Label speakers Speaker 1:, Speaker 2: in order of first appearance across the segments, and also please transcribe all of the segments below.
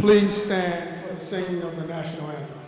Speaker 1: Please stand for the singing of the national anthem.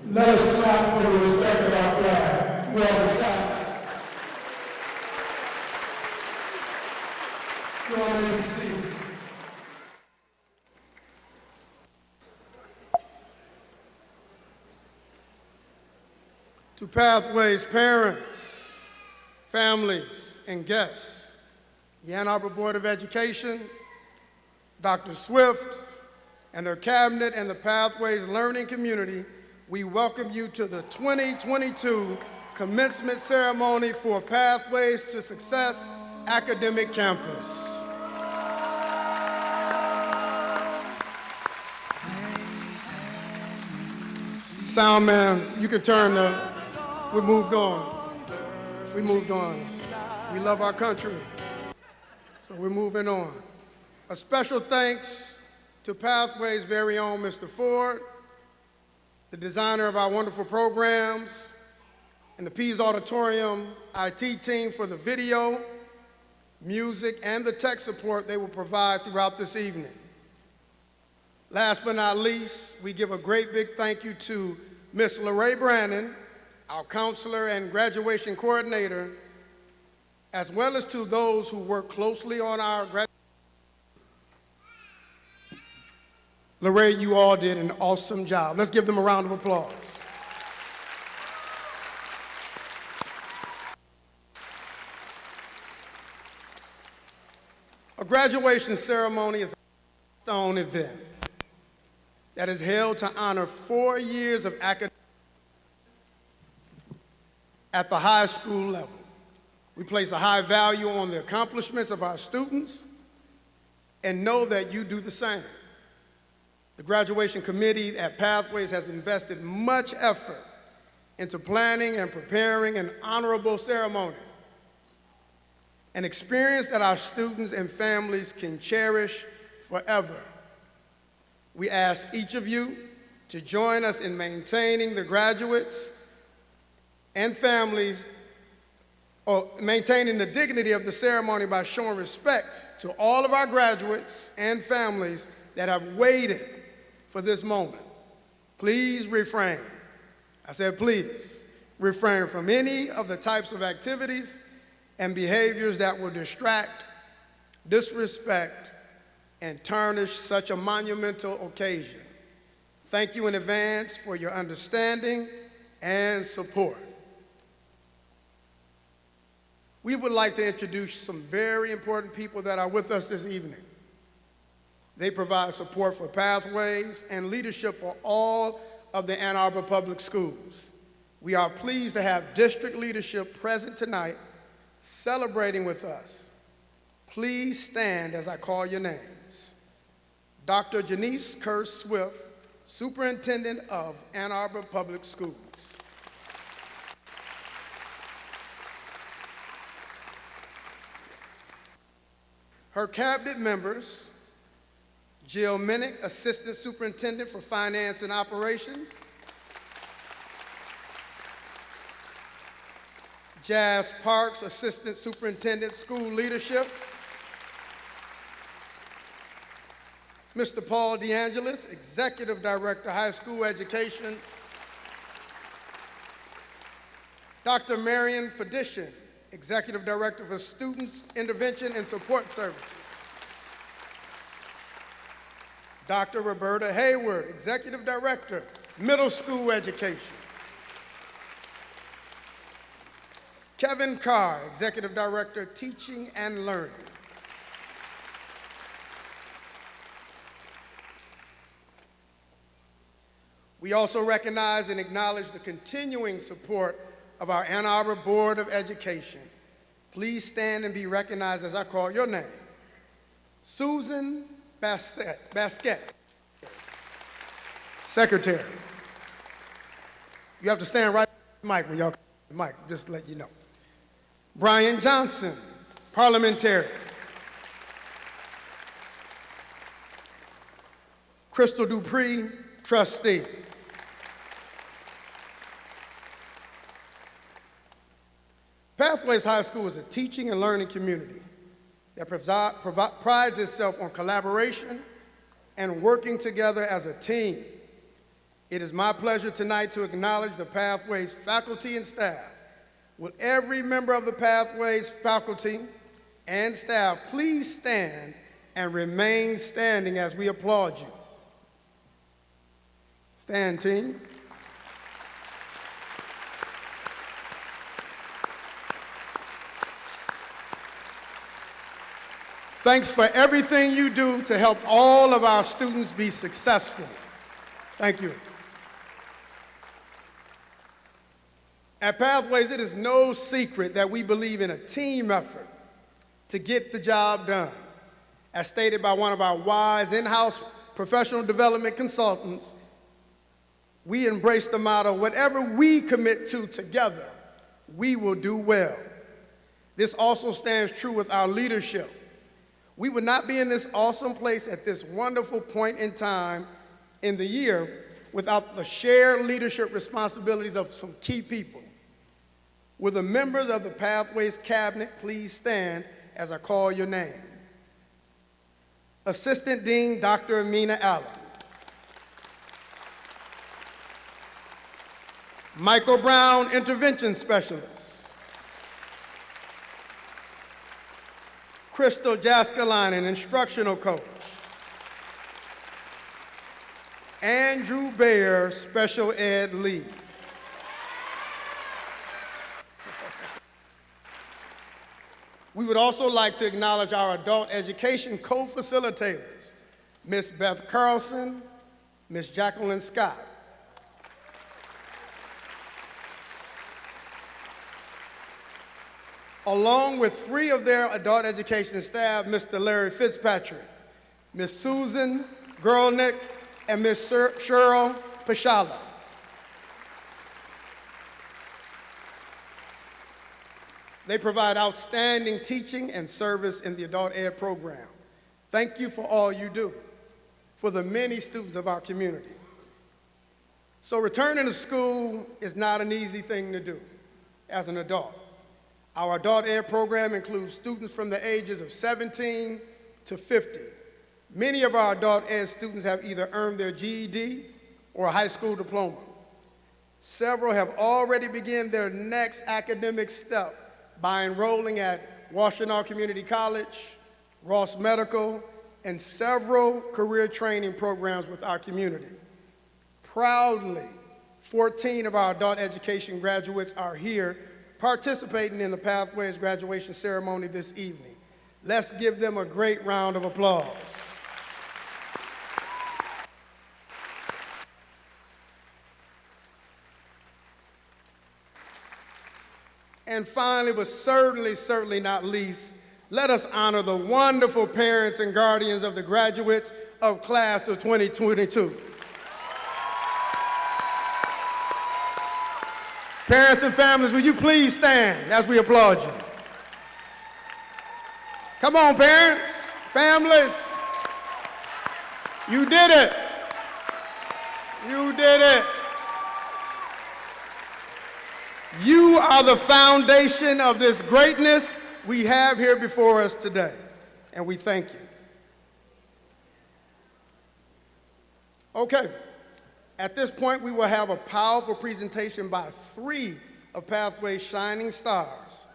Speaker 1: Let us clap for the respect of our flag. You all may clap. You all may be seated. To Pathways parents, families, and guests, the Ann Arbor Board of Education, Dr. Swift, and her cabinet, and the Pathways learning community, we welcome you to the 2022 commencement ceremony for Pathways to Success Academic Campus. Sound man, you can turn we moved on. We moved on. We love our country, so we're moving on. A special thanks to Pathways' very own Mr. Ford, the designer of our wonderful programs, and the Pease Auditorium IT team for the video, music, and the tech support they will provide throughout this evening. Last but not least, we give a great big thank you to Ms. LaRae Brannon, our counselor and graduation coordinator, as well as to those who work closely on our graduation. LaRae, you all did an awesome job. Let's give them a round of applause. A graduation ceremony is a milestone event that is held to honor 4 years of academic at the high school level. We place a high value on the accomplishments of our students and know that you do the same. The graduation committee at Pathways has invested much effort into planning and preparing an honorable ceremony, an experience that our students and families can cherish forever. We ask each of you to join us in maintaining the graduates and families, or maintaining the dignity of the ceremony by showing respect to all of our graduates and families that have waited for this moment. Please refrain. I said please refrain from any of the types of activities and behaviors that will distract, disrespect, and tarnish such a monumental occasion. Thank you in advance for your understanding and support. We would like to introduce some very important people that are with us this evening. They provide support for Pathways and leadership for all of the Ann Arbor Public Schools. We are pleased to have district leadership present tonight celebrating with us. Please stand as I call your names. Dr. Janice Kerr Swift, Superintendent of Ann Arbor Public Schools. Her cabinet members: Jill Minnick, Assistant Superintendent for Finance and Operations; Jazz Parks, Assistant Superintendent, School Leadership; Mr. Paul DeAngelis, Executive Director, High School Education; Dr. Marion Fedishin, Executive Director for Students Intervention and Support Services; Dr. Roberta Hayward, Executive Director, Middle School Education; Kevin Carr, Executive Director, Teaching and Learning; we also recognize and acknowledge the continuing support of our Ann Arbor Board of Education. Please stand and be recognized as I call your name. Susan Basquette, Secretary. You have to stand right at the mic when y'all come to the mic, just to let you know. Brian Johnson, Parliamentarian. Crystal Dupree, Trustee. Pathways High School is a teaching and learning community that prides itself on collaboration and working together as a team. It is my pleasure tonight to acknowledge the Pathways faculty and staff. Will every member of the Pathways faculty and staff please stand and remain standing as we applaud you? Stand, team. Thanks for everything you do to help all of our students be successful. Thank you. At Pathways, it is no secret that we believe in a team effort to get the job done. As stated by one of our wise in-house professional development consultants, we embrace the motto, whatever we commit to together, we will do well. This also stands true with our leadership. We would not be in this awesome place at this wonderful point in time in the year without the shared leadership responsibilities of some key people. Will the members of the Pathways Cabinet please stand as I call your name? Assistant Dean Dr. Amina Allen. Michael Brown, Intervention Specialist. Crystal Jaskalainen, Instructional Coach. Andrew Baer, Special Ed Lead. We would also like to acknowledge our adult education co-facilitators, Ms. Beth Carlson, Ms. Jacqueline Scott. Along with 3 of their adult education staff, Mr. Larry Fitzpatrick, Ms. Susan Gurlnick, and Ms. Cheryl Pashala. They provide outstanding teaching and service in the adult ed program. Thank you for all you do for the many students of our community. So returning to school is not an easy thing to do as an adult. Our adult ed program includes students from the ages of 17 to 50. Many of our adult ed students have either earned their GED or a high school diploma. Several have already begun their next academic step by enrolling at Washtenaw Community College, Ross Medical, and several career training programs with our community. Proudly, 14 of our adult education graduates are here participating in the Pathways graduation ceremony this evening. Let's give them a great round of applause. And finally, but certainly not least, let us honor the wonderful parents and guardians of the graduates of class of 2022. Parents and families, will you please stand as we applaud you? Come on, parents, families. You did it. You did it. You are the foundation of this greatness we have here before us today, and we thank you. Okay, at this point, we will have a powerful presentation by 3 of Pathway's shining stars.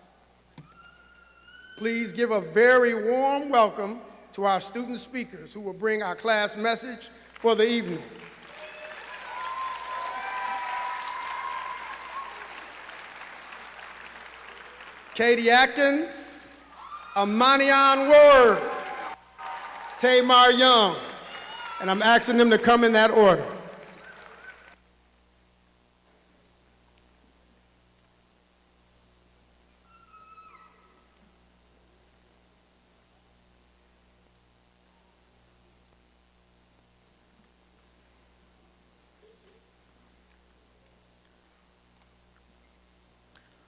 Speaker 1: Please give a very warm welcome to our student speakers who will bring our class message for the evening. Katie Atkins, Amanian Ward, Tamar Young, and I'm asking them to come in that order.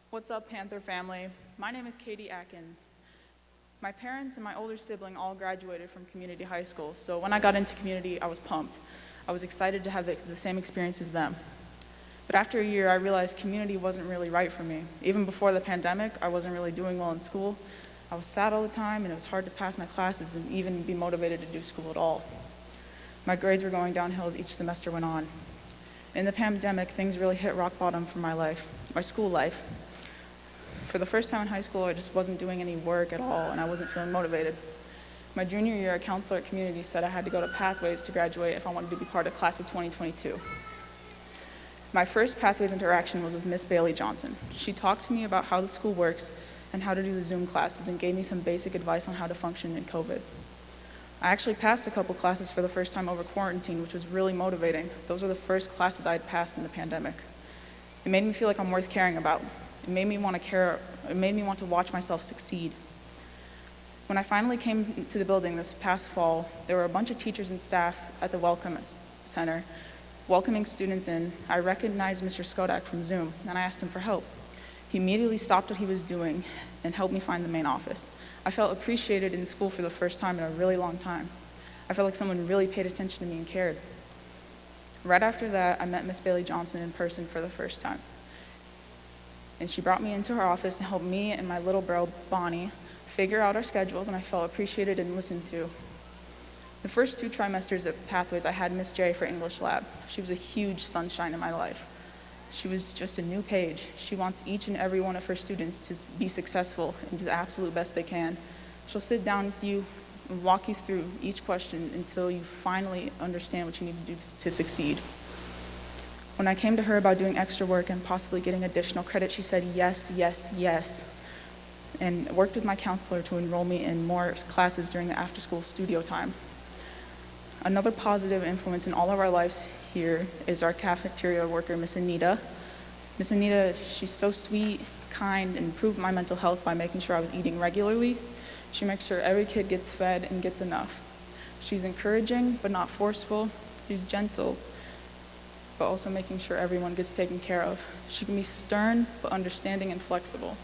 Speaker 2: What's up, Panther family? My name is Katie Atkins. My parents and my older sibling all graduated from community high school, so when I got into community, I was pumped. I was excited to have the same experience as them. But after a year, I realized community wasn't really right for me. Even before the pandemic, I wasn't really doing well in school. I was sad all the time, and it was hard to pass my classes and even be motivated to do school at all. My grades were going downhill as each semester went on. In the pandemic, things really hit rock bottom for my school life. For the first time in high school, I just wasn't doing any work at all, and I wasn't feeling motivated. My junior year, a counselor at community said I had to go to Pathways to graduate if I wanted to be part of class of 2022. My first Pathways interaction was with Miss Bailey Johnson. She talked to me about how the school works and how to do the Zoom classes and gave me some basic advice on how to function in COVID. I actually passed a couple classes for the first time over quarantine, which was really motivating. Those were the first classes I had passed in the pandemic. It made me feel like I'm worth caring about. It made me want to watch myself succeed. When I finally came to the building this past fall, there were a bunch of teachers and staff at the Welcome Center welcoming students in. I recognized Mr. Skodak from Zoom, and I asked him for help. He immediately stopped what he was doing and helped me find the main office. I felt appreciated in school for the first time in a really long time. I felt like someone really paid attention to me and cared. Right after that, I met Miss Bailey Johnson in person for the first time. And she brought me into her office and helped me and my little bro, Bonnie, figure out our schedules, and I felt appreciated and listened to. The first 2 trimesters at Pathways, I had Miss J for English Lab. She was a huge sunshine in my life. She was just a new page. She wants each and every one of her students to be successful and do the absolute best they can. She'll sit down with you and walk you through each question until you finally understand what you need to do to succeed. When I came to her about doing extra work and possibly getting additional credit, she said yes, yes, yes, and worked with my counselor to enroll me in more classes during the after-school studio time. Another positive influence in all of our lives here is our cafeteria worker, Miss Anita. Miss Anita, she's so sweet, kind, and improved my mental health by making sure I was eating regularly. She makes sure every kid gets fed and gets enough. She's encouraging, but not forceful. She's gentle, but also making sure everyone gets taken care of. She can be stern, but understanding and flexible.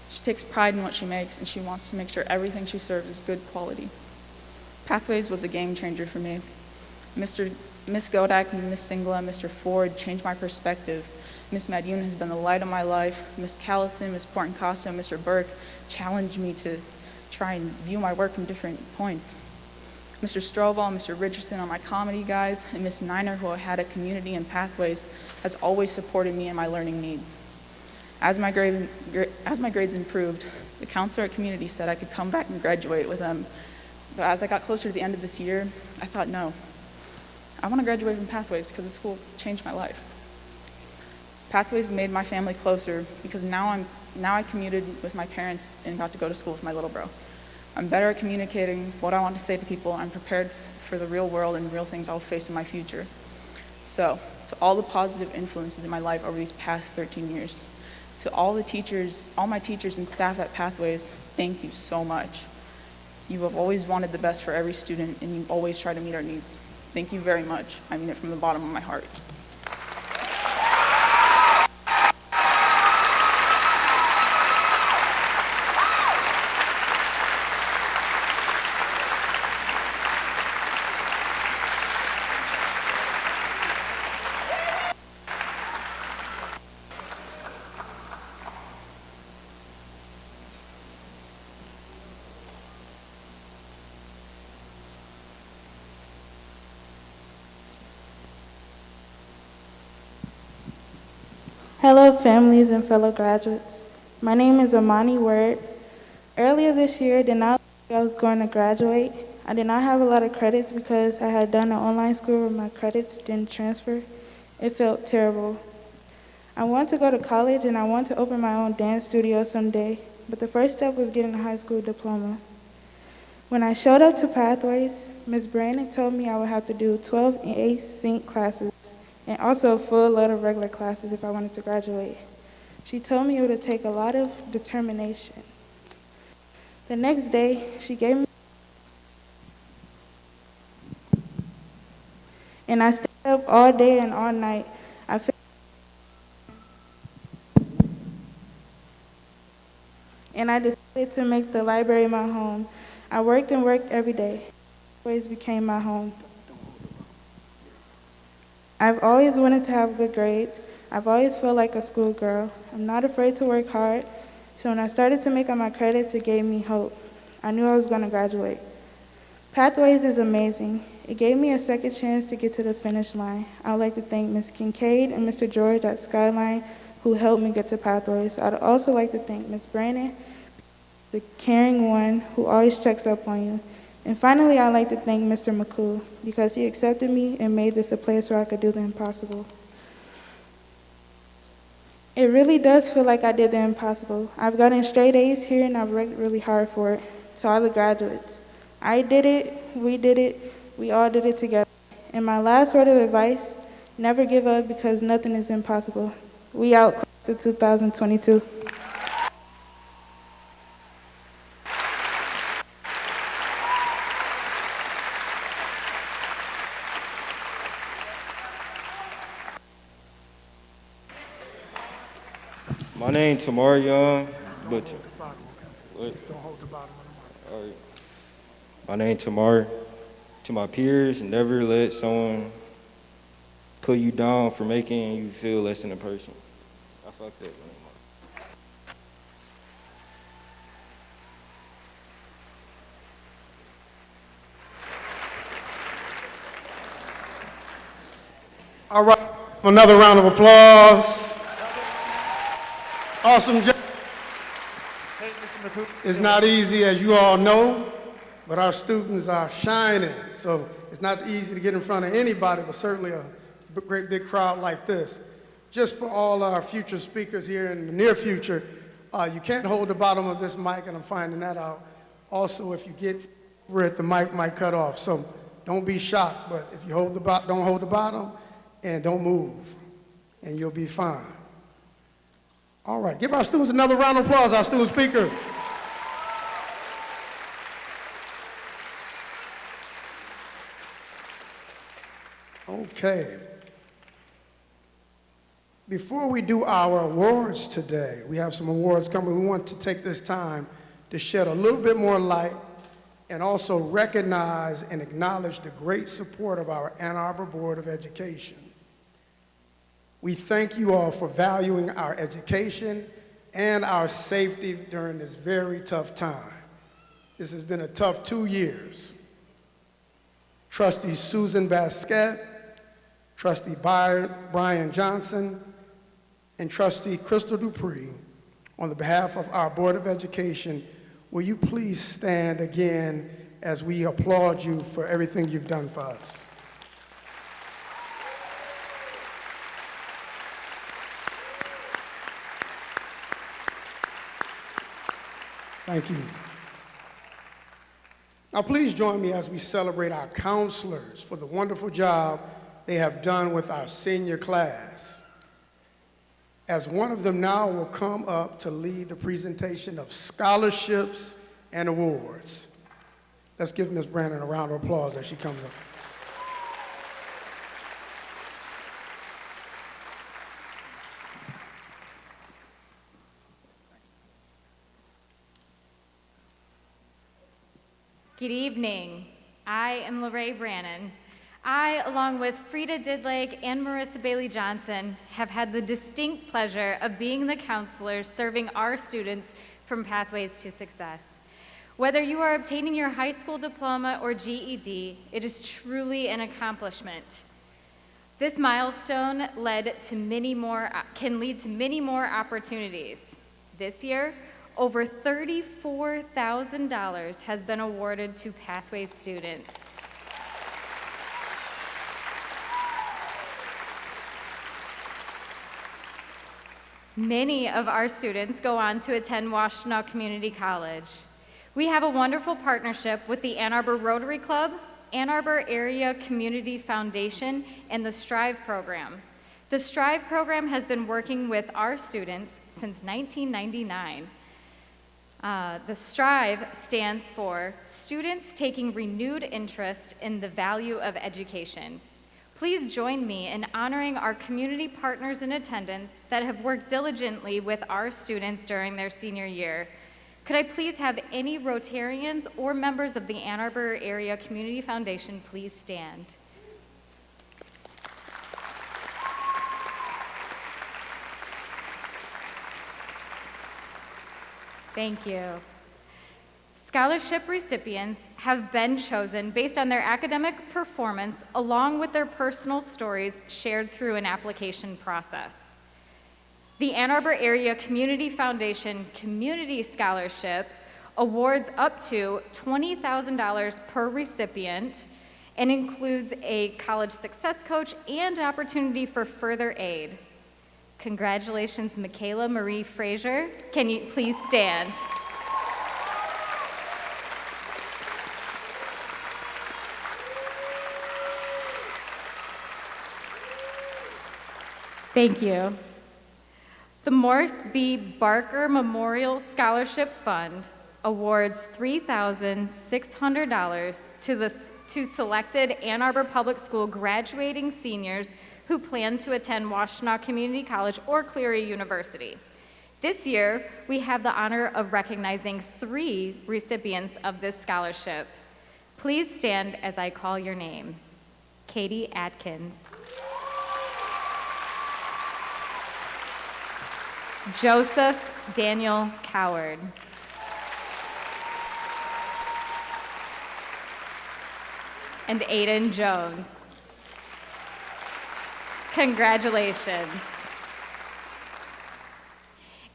Speaker 2: She takes pride in what she makes, and she wants to make sure everything she serves is good quality. Pathways was a game changer for me. Miss Godak, Miss Singla, Mr. Ford changed my perspective. Miss Madune has been the light of my life. Miss Callison, Miss Portencaso, Mr. Burke challenged me to try and view my work from different points. Mr. Stroval, Mr. Richardson are my comedy guys, and Miss Niner, who I had at Community and Pathways, has always supported me in my learning needs. As my grades improved, the counselor at Community said I could come back and graduate with them. But as I got closer to the end of this year, I thought, no, I want to graduate from Pathways because the school changed my life. Pathways made my family closer because now I commuted with my parents and got to go to school with my little bro. I'm better at communicating what I want to say to people. I'm prepared for the real world and real things I'll face in my future. So, to all the positive influences in my life over these past 13 years, to all my teachers and staff at Pathways, thank you so much. You have always wanted the best for every student, and you always try to meet our needs. Thank you very much. I mean it from the bottom of my heart.
Speaker 3: Hello, families and fellow graduates. My name is Amani Word. Earlier this year, I did not think I was going to graduate. I did not have a lot of credits because I had done an online school where my credits didn't transfer. It felt terrible. I wanted to go to college and I wanted to open my own dance studio someday, but the first step was getting a high school diploma. When I showed up to Pathways, Ms. Brandon told me I would have to do 12 async classes and also a full load of regular classes if I wanted to graduate. She told me it would take a lot of determination. The next day, she gave me, and I stayed up all day and all night. And I decided to make the library my home. I worked and worked every day. Pathways became my home. I've always wanted to have good grades. I've always felt like a schoolgirl. I'm not afraid to work hard. So when I started to make up my credits, it gave me hope. I knew I was going to graduate. Pathways is amazing. It gave me a second chance to get to the finish line. I would like to thank Ms. Kincaid and Mr. George at Skyline who helped me get to Pathways. I'd also like to thank Ms. Brandon, the caring one who always checks up on you. And finally, I'd like to thank Mr. McCool because he accepted me and made this a place where I could do the impossible. It really does feel like I did the impossible. I've gotten straight A's here and I've worked really hard for it. To all the graduates, I did it, we all did it together. And my last word of advice, never give up because nothing is impossible. We out class of 2022.
Speaker 4: My name Tamar Young Butcher.
Speaker 1: Don't hold the bottom of the mic.
Speaker 4: All right. My name Tamar. To my peers, never let someone put you down for making you feel less than a person. I fucked that one.
Speaker 1: All right, another round of applause. Awesome job. It's not easy, as you all know, but our students are shining. So it's not easy to get in front of anybody, but certainly a great big crowd like this. Just for all our future speakers here in the near future, you can't hold the bottom of this mic, and I'm finding that out. Also, if you get over it, the mic might cut off. So don't be shocked, but if you don't hold the bottom and don't move, and you'll be fine. All right, give our students another round of applause, our student speaker. Okay. Before we do our awards today, we have some awards coming. We want to take this time to shed a little bit more light and also recognize and acknowledge the great support of our Ann Arbor Board of Education. We thank you all for valuing our education and our safety during this very tough time. This has been a tough 2 years. Trustee Susan Basquette, Trustee Brian Johnson, and Trustee Crystal Dupree, on the behalf of our Board of Education, will you please stand again as we applaud you for everything you've done for us. Thank you. Now please join me as we celebrate our counselors for the wonderful job they have done with our senior class. As one of them now will come up to lead the presentation of scholarships and awards. Let's give Ms. Brandon a round of applause as she comes up.
Speaker 5: Good evening. I am Lorraine Brannon. I, along with Frida Didleg and Marissa Bailey Johnson, have had the distinct pleasure of being the counselors serving our students from Pathways to Success. Whether you are obtaining your high school diploma or GED, it is truly an accomplishment. This milestone can lead to many more opportunities. This year, over $34,000 has been awarded to Pathways students. Many of our students go on to attend Washtenaw Community College. We have a wonderful partnership with the Ann Arbor Rotary Club, Ann Arbor Area Community Foundation, and the STRIVE program. The STRIVE program has been working with our students since 1999. The STRIVE stands for Students Taking Renewed Interest in the Value of Education. Please join me in honoring our community partners in attendance that have worked diligently with our students during their senior year. Could I please have any Rotarians or members of the Ann Arbor Area Community Foundation please stand? Thank you. Scholarship recipients have been chosen based on their academic performance along with their personal stories shared through an application process. The Ann Arbor Area Community Foundation Community Scholarship awards up to $20,000 per recipient and includes a college success coach and opportunity for further aid. Congratulations, Michaela Marie Frazier. Can you please stand? Thank you. The Morris B. Barker Memorial Scholarship Fund awards $3,600 to selected Ann Arbor Public School graduating seniors who plan to attend Washtenaw Community College or Cleary University. This year, we have the honor of recognizing 3 recipients of this scholarship. Please stand as I call your name. Katie Atkins. Joseph Daniel Coward. And Aiden Jones. Congratulations.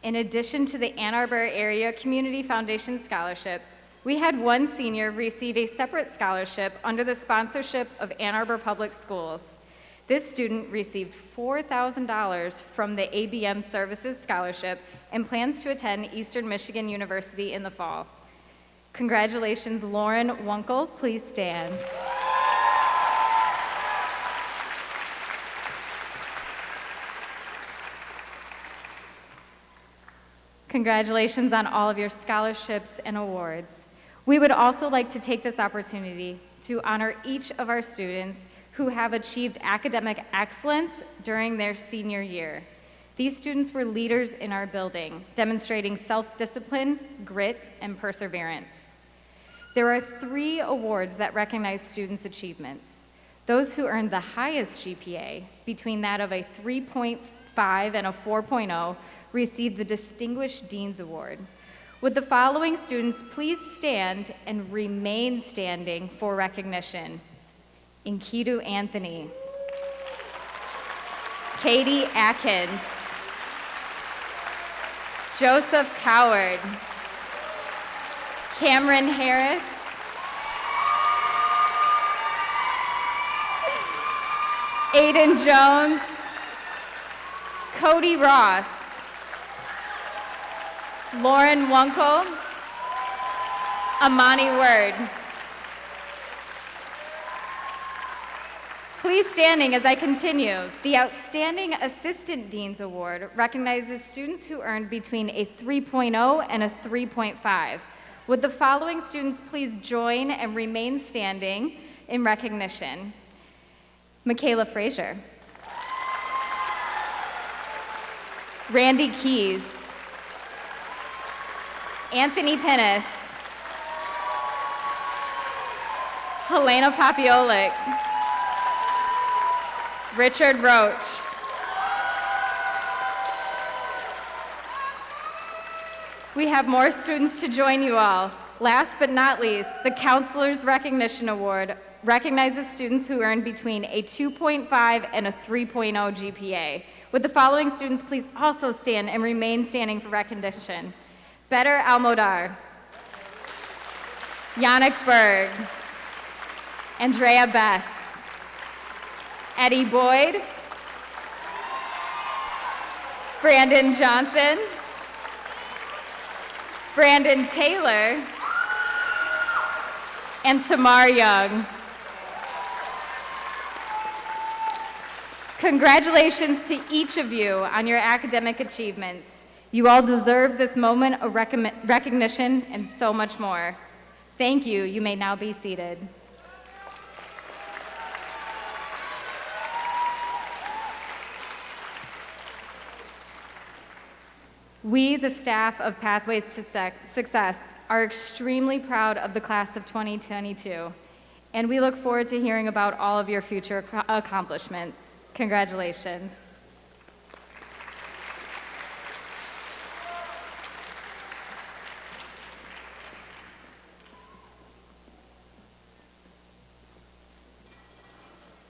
Speaker 5: In addition to the Ann Arbor Area Community Foundation scholarships, we had one senior receive a separate scholarship under the sponsorship of Ann Arbor Public Schools. This student received $4,000 from the ABM Services Scholarship and plans to attend Eastern Michigan University in the fall. Congratulations, Lauren Wunkel. Please stand. Congratulations on all of your scholarships and awards. We would also like to take this opportunity to honor each of our students who have achieved academic excellence during their senior year. These students were leaders in our building, demonstrating self-discipline, grit, and perseverance. There are 3 awards that recognize students' achievements. Those who earned the highest GPA, between that of a 3.5 and a 4.0, received the Distinguished Dean's Award. Would the following students please stand and remain standing for recognition? Enkidu Anthony, Katie Atkins, Joseph Coward, Cameron Harris, Aiden Jones, Cody Ross, Lauren Wunkel, Amani Word. Please standing as I continue. The Outstanding Assistant Dean's Award recognizes students who earned between a 3.0 and a 3.5. Would the following students please join and remain standing in recognition? Michaela Frazier, Randy Keys, Anthony Pennis, Helena Popiolik, Richard Roach, we have more students to join you all. Last but not least, the Counselor's Recognition Award recognizes students who earn between a 2.5 and a 3.0 GPA. Would the following students please also stand and remain standing for recognition? Better Almodar, Yannick Berg, Andrea Bess, Eddie Boyd, Brandon Johnson, Brandon Taylor, and Tamar Young. Congratulations to each of you on your academic achievements. You all deserve this moment of recognition and so much more. Thank you. You may now be seated. We, the staff of Pathways to Success, are extremely proud of the class of 2022, and we look forward to hearing about all of your future accomplishments. Congratulations.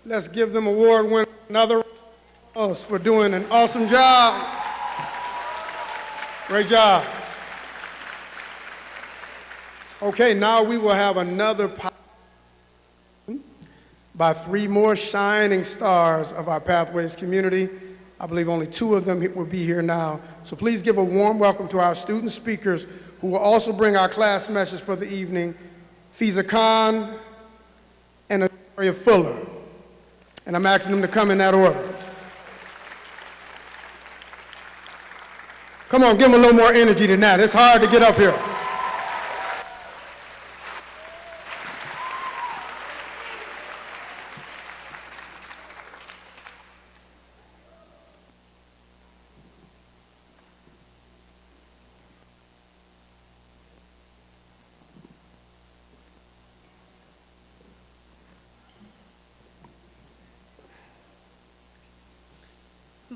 Speaker 1: Let's give them award winner another round for doing an awesome job. Great job. Okay, now we will have another by three more shining stars of our Pathways community. I believe only two of them will be here now. So please give a warm welcome to our student speakers who will also bring our class message for the evening, Fiza Khan and Azaria Fuller. And I'm asking them to come in that order. Come on, give them a little more energy than that. It's hard to get up here.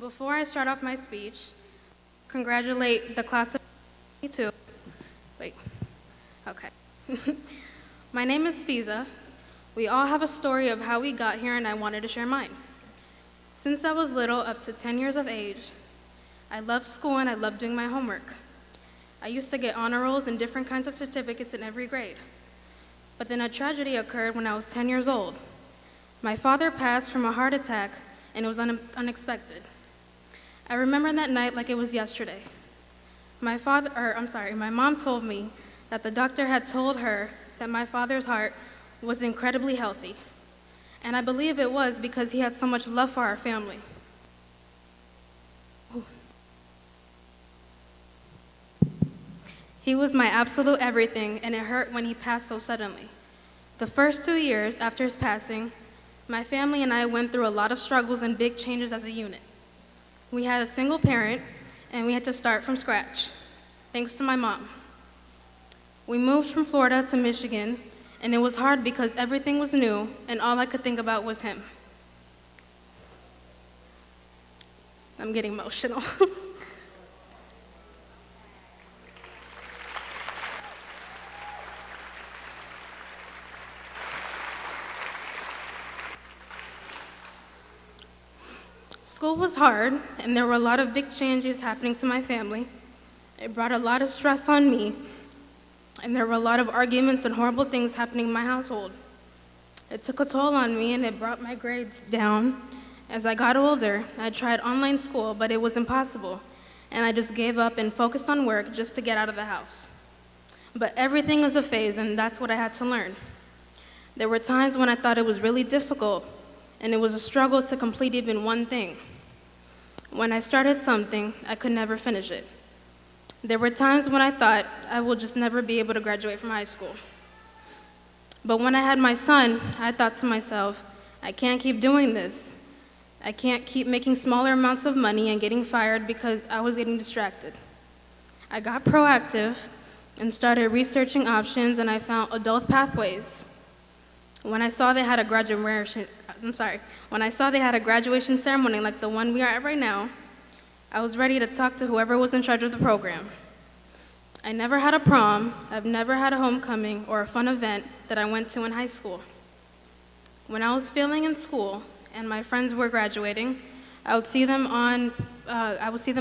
Speaker 6: Before I start off my speech, congratulate the class of 22. Wait, okay. My name is Fiza. We all have a story of how we got here, and I wanted to share mine. Since I was little, up to 10 years of age, I loved school and I loved doing my homework. I used to get honor rolls and different kinds of certificates in every grade. But then a tragedy occurred when I was 10 years old. My father passed from a heart attack, and it was unexpected. I remember that night like it was yesterday. My mom told me that the doctor had told her that my father's heart was incredibly healthy. And I believe it was because he had so much love for our family. He was my absolute everything, and it hurt when he passed so suddenly. The first 2 years after his passing, my family and I went through a lot of struggles and big changes as a unit. We had a single parent, and we had to start from scratch, thanks to my mom. We moved from Florida to Michigan, and it was hard because everything was new, and all I could think about was him. I'm getting emotional. School was hard, and there were a lot of big changes happening to my family. It brought a lot of stress on me, and there were a lot of arguments and horrible things happening in my household. It took a toll on me, and it brought my grades down. As I got older, I tried online school, but it was impossible, and I just gave up and focused on work just to get out of the house. But everything is a phase, and that's what I had to learn. There were times when I thought it was really difficult, and it was a struggle to complete even one thing. When I started something, I could never finish it. There were times when I thought I will just never be able to graduate from high school. But when I had my son, I thought to myself, I can't keep doing this. I can't keep making smaller amounts of money and getting fired because I was getting distracted. I got proactive and started researching options, and I found adult pathways. When I saw they had a graduation ceremony like the one we are at right now, I was ready to talk to whoever was in charge of the program. I never had a prom, I've never had a homecoming or a fun event that I went to in high school. When I was failing in school and my friends were graduating, I would see them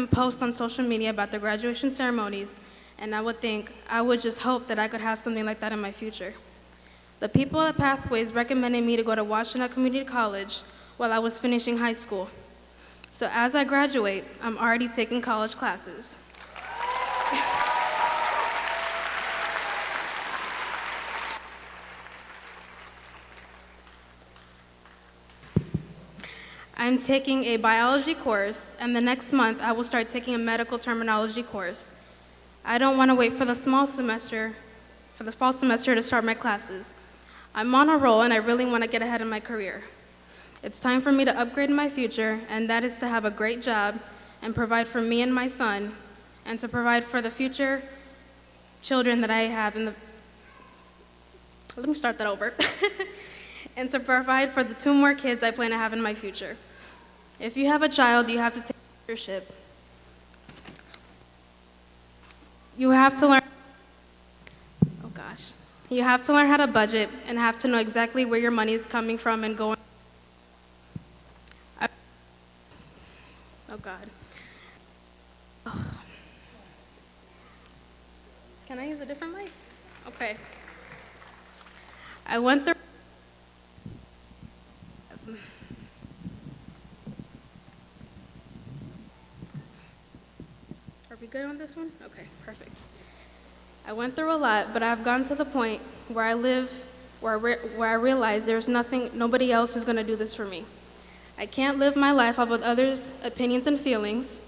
Speaker 6: post on social media about their graduation ceremonies, and I would think, I would just hope that I could have something like that in my future. The people at Pathways recommended me to go to Washington Community College while I was finishing high school. So as I graduate, I'm already taking college classes. I'm taking a biology course, and the next month I will start taking a medical terminology course. I don't want to wait for the fall semester to start my classes. I'm on a roll and I really want to get ahead in my career. It's time for me to upgrade my future, and that is to have a great job and provide for me and my son, and to provide for the future children that I have let me start that over. And to provide for the 2 more kids I plan to have in my future. If you have a child, you have to take leadership. You have to learn how to budget and have to know exactly where your money is coming from and going. Oh God. Can I use a different mic? Okay. I went through. Are we good on this one? Okay, perfect. I went through a lot, but I've gotten to the point where I live, where I realize there's nobody else is going to do this for me. I can't live my life off of others' opinions and feelings.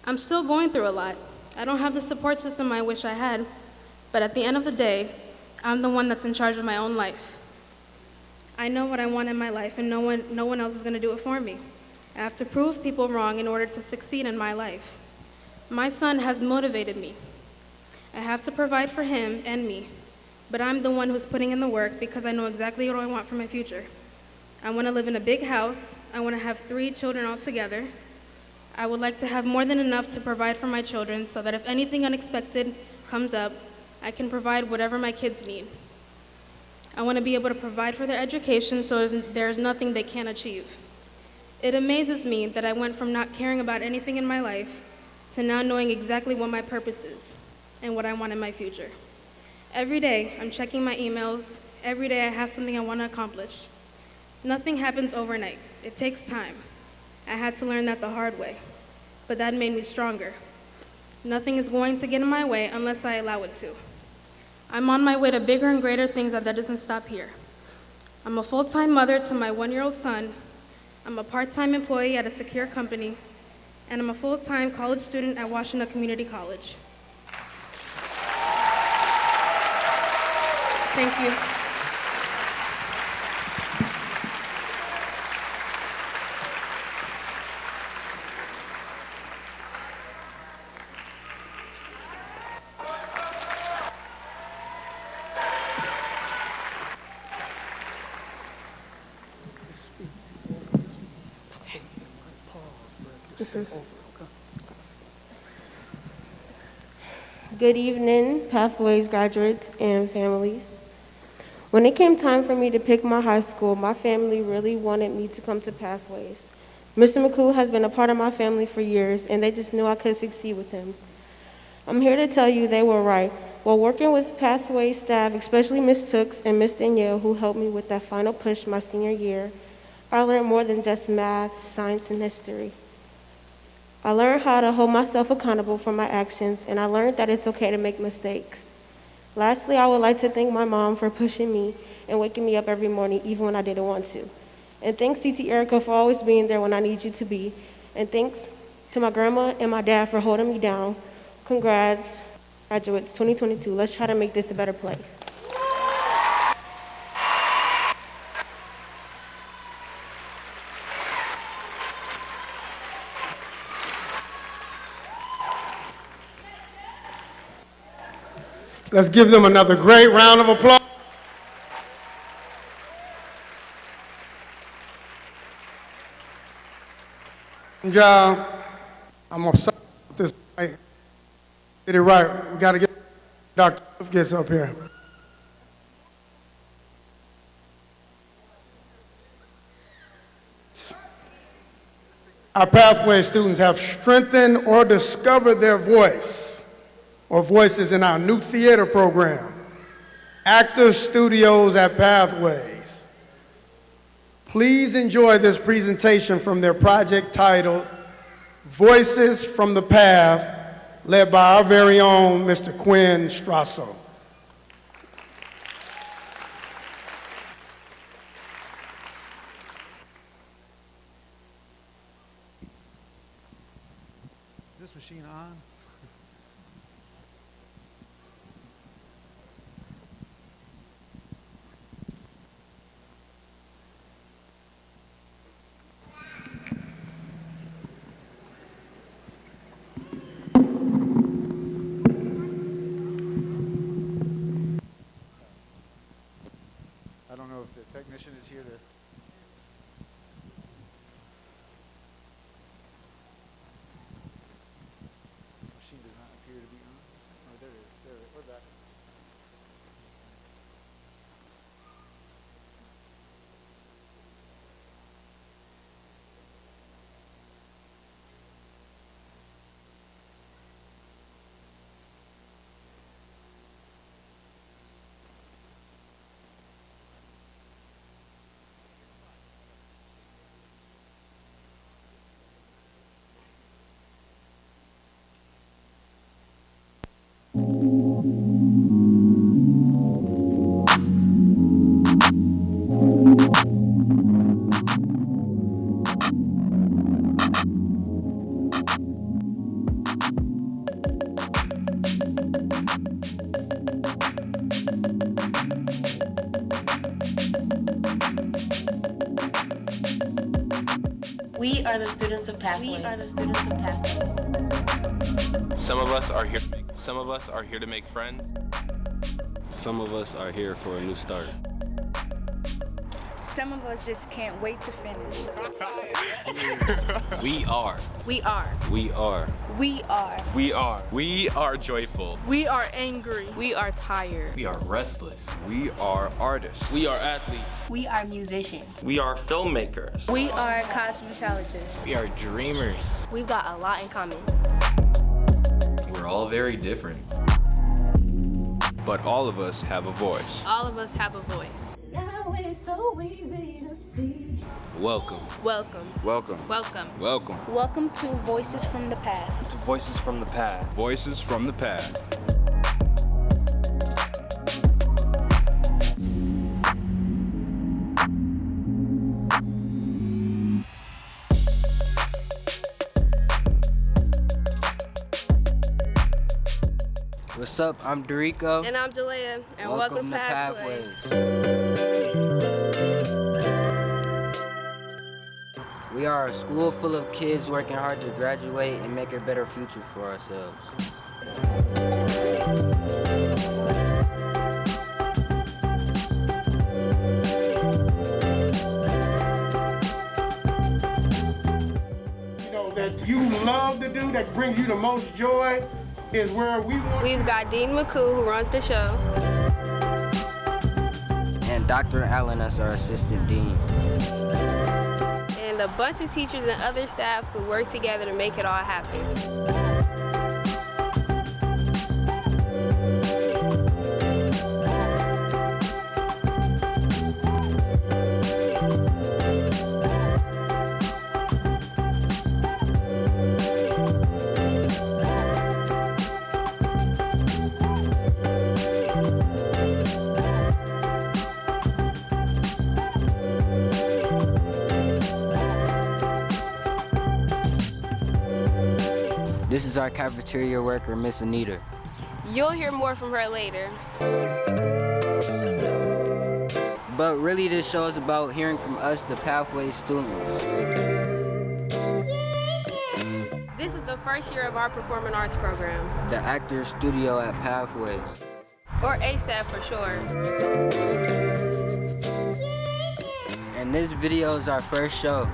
Speaker 6: I'm still going through a lot. I don't have the support system I wish I had, but at the end of the day, I'm the one that's in charge of my own life. I know what I want in my life, and no one else is going to do it for me. I have to prove people wrong in order to succeed in my life. My son has motivated me. I have to provide for him and me, but I'm the one who's putting in the work because I know exactly what I want for my future. I want to live in a big house. I want to have 3 children altogether. I would like to have more than enough to provide for my children so that if anything unexpected comes up, I can provide whatever my kids need. I want to be able to provide for their education so there's nothing they can't achieve. It amazes me that I went from not caring about anything in my life to now knowing exactly what my purpose is and what I want in my future. Every day, I'm checking my emails. Every day, I have something I want to accomplish. Nothing happens overnight. It takes time. I had to learn that the hard way, but that made me stronger. Nothing is going to get in my way unless I allow it to. I'm on my way to bigger and greater things, and that doesn't stop here. I'm a full-time mother to my 1-year-old son. I'm a part-time employee at a secure company, and I'm a full-time college student at Washington Community College. Thank you.
Speaker 7: Good evening, Pathways graduates and families. When it came time for me to pick my high school, my family really wanted me to come to Pathways. Mr. McCool has been a part of my family for years, and they just knew I could succeed with him. I'm here to tell you they were right. While working with Pathways staff, especially Ms. Tooks and Ms. Danielle, who helped me with that final push my senior year, I learned more than just math, science, and history. I learned how to hold myself accountable for my actions, and I learned that it's okay to make mistakes. Lastly, I would like to thank my mom for pushing me and waking me up every morning, even when I didn't want to. And thanks, Titi Erica, for always being there when I need you to be. And thanks to my grandma and my dad for holding me down. Congrats, graduates 2022. Let's try to make this a better place.
Speaker 1: Let's give them another great round of applause. Good job. I'm upset with this. I did it right. We got to get Dr. gets up here. Our Pathway students have strengthened or discovered their voice or voices in our new theater program, Actors Studios at Pathways. Please enjoy this presentation from their project titled Voices from the Path, led by our very own Mr. Quinn Strasso.
Speaker 8: Is this machine on? I don't know if the technician is here to. This machine does not appear to be on. Oh, there it is. There it is. We're back.
Speaker 9: We are the students of Pathways. We are the students of Pathways.
Speaker 10: Some of us are here. Some of us are here to make friends.
Speaker 11: Some of us are here for a new start.
Speaker 12: Some of us just can't wait to finish.
Speaker 10: We are.
Speaker 9: We are.
Speaker 11: We are.
Speaker 12: We are.
Speaker 10: We are. We are joyful.
Speaker 12: We are angry.
Speaker 9: We are tired.
Speaker 10: We are restless.
Speaker 13: We are artists.
Speaker 11: We are athletes.
Speaker 9: We are musicians.
Speaker 10: We are filmmakers.
Speaker 12: We are cosmetologists.
Speaker 10: We are dreamers.
Speaker 9: We've got a lot in common.
Speaker 14: We're all very different.
Speaker 13: But all of us have a voice.
Speaker 9: All of us have a voice.
Speaker 15: Now it's so easy to see.
Speaker 11: Welcome.
Speaker 9: Welcome.
Speaker 13: Welcome.
Speaker 9: Welcome.
Speaker 13: Welcome.
Speaker 12: Welcome to Voices from the Path.
Speaker 11: To Voices from the Path.
Speaker 13: Voices from the Path.
Speaker 16: What's up? I'm Dorico.
Speaker 9: And I'm Jalea. And welcome to Pathways.
Speaker 16: We are a school full of kids working hard to graduate and make a better future for ourselves.
Speaker 1: You know, that you love to do, that brings you the most joy, is where we want.
Speaker 9: We've got Dean McCoo, who runs the show.
Speaker 16: And Dr. Allen as our assistant dean.
Speaker 9: And a bunch of teachers and other staff who work together to make it all happen.
Speaker 16: This is our cafeteria worker, Miss Anita.
Speaker 9: You'll hear more from her later.
Speaker 16: But really this show is about hearing from us, the Pathway students.
Speaker 9: This is the first year of our performing arts program.
Speaker 16: The Actors Studio at Pathways.
Speaker 9: Or ASAP for sure.
Speaker 16: And this video is our first show.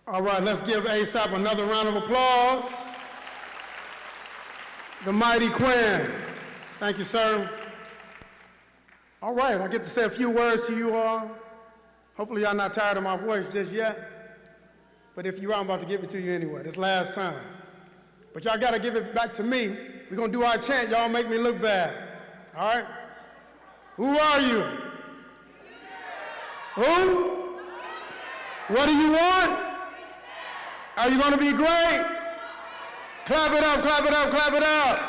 Speaker 1: All right, let's give ASAP another round of applause. the mighty Quinn. Thank you, sir. All right, I get to say a few words to you all. Hopefully y'all not tired of my voice just yet. But if you are, I'm about to give it to you anyway, this last time. But y'all gotta give it back to me. We're gonna do our chant, y'all make me look bad. All right? Who are you? Who? What do you want? Are you gonna be great? Clap it up, clap it up, clap it up.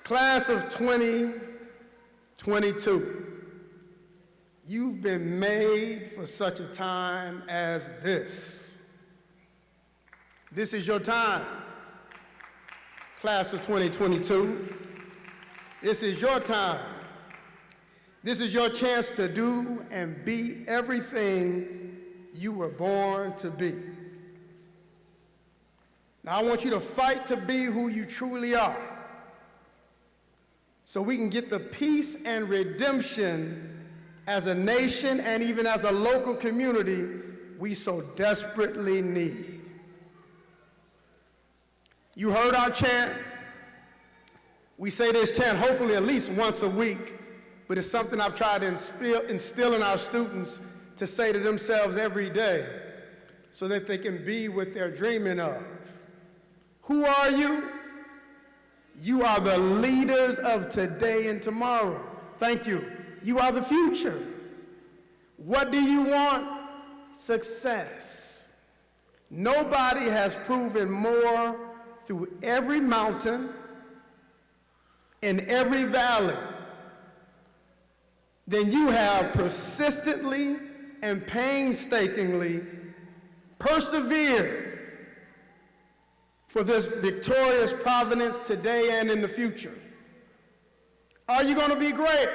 Speaker 1: Class of 2022, you've been made for such a time as this. This is your time. Class of 2022, this is your time. This is your chance to do and be everything you were born to be. Now I want you to fight to be who you truly are, so we can get the peace and redemption as a nation and even as a local community we so desperately need. You heard our chant. We say this chant hopefully at least once a week, but it's something I've tried to instill in our students to say to themselves every day so that they can be what they're dreaming of. Who are you? You are the leaders of today and tomorrow. Thank you. You are the future. What do you want? Success. Nobody has proven more through every mountain, in every valley, than you have persistently and painstakingly persevered for this victorious providence today and in the future. Are you going to be great?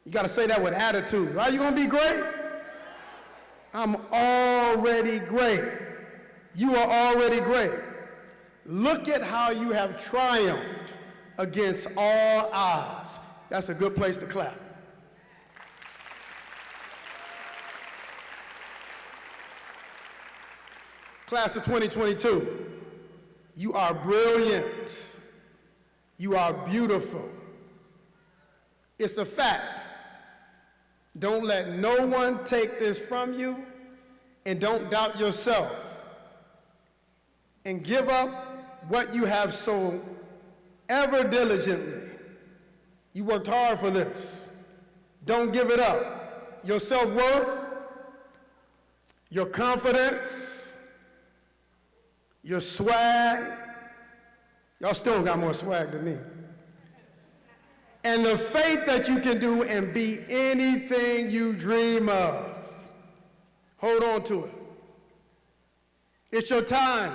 Speaker 1: You got to say that with attitude. Are you going to be great? I'm already great. You are already great. Look at how you have triumphed against all odds. That's a good place to clap. Class of 2022, you are brilliant. You are beautiful. It's a fact. Don't let no one take this from you, and don't doubt yourself. And give up what you have so ever diligently. You worked hard for this. Don't give it up. Your self-worth, your confidence, your swag. Y'all still got more swag than me. And the faith that you can do and be anything you dream of. Hold on to it. It's your time,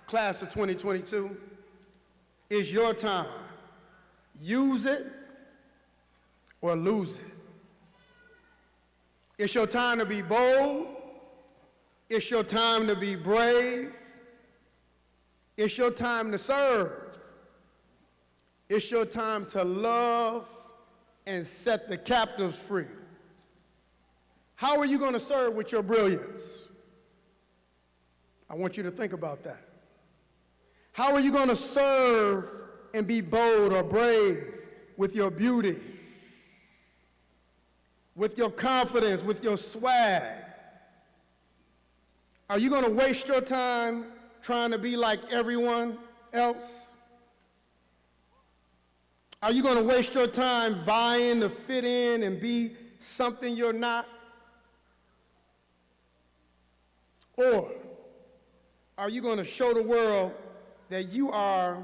Speaker 1: class of 2022. It's your time. Use it or lose it. It's your time to be bold. It's your time to be brave. It's your time to serve. It's your time to love and set the captives free. How are you going to serve with your brilliance? I want you to think about that. How are you going to serve and be bold or brave with your beauty, with your confidence, with your swag? Are you going to waste your time trying to be like everyone else? Are you going to waste your time vying to fit in and be something you're not? Or are you going to show the world that you are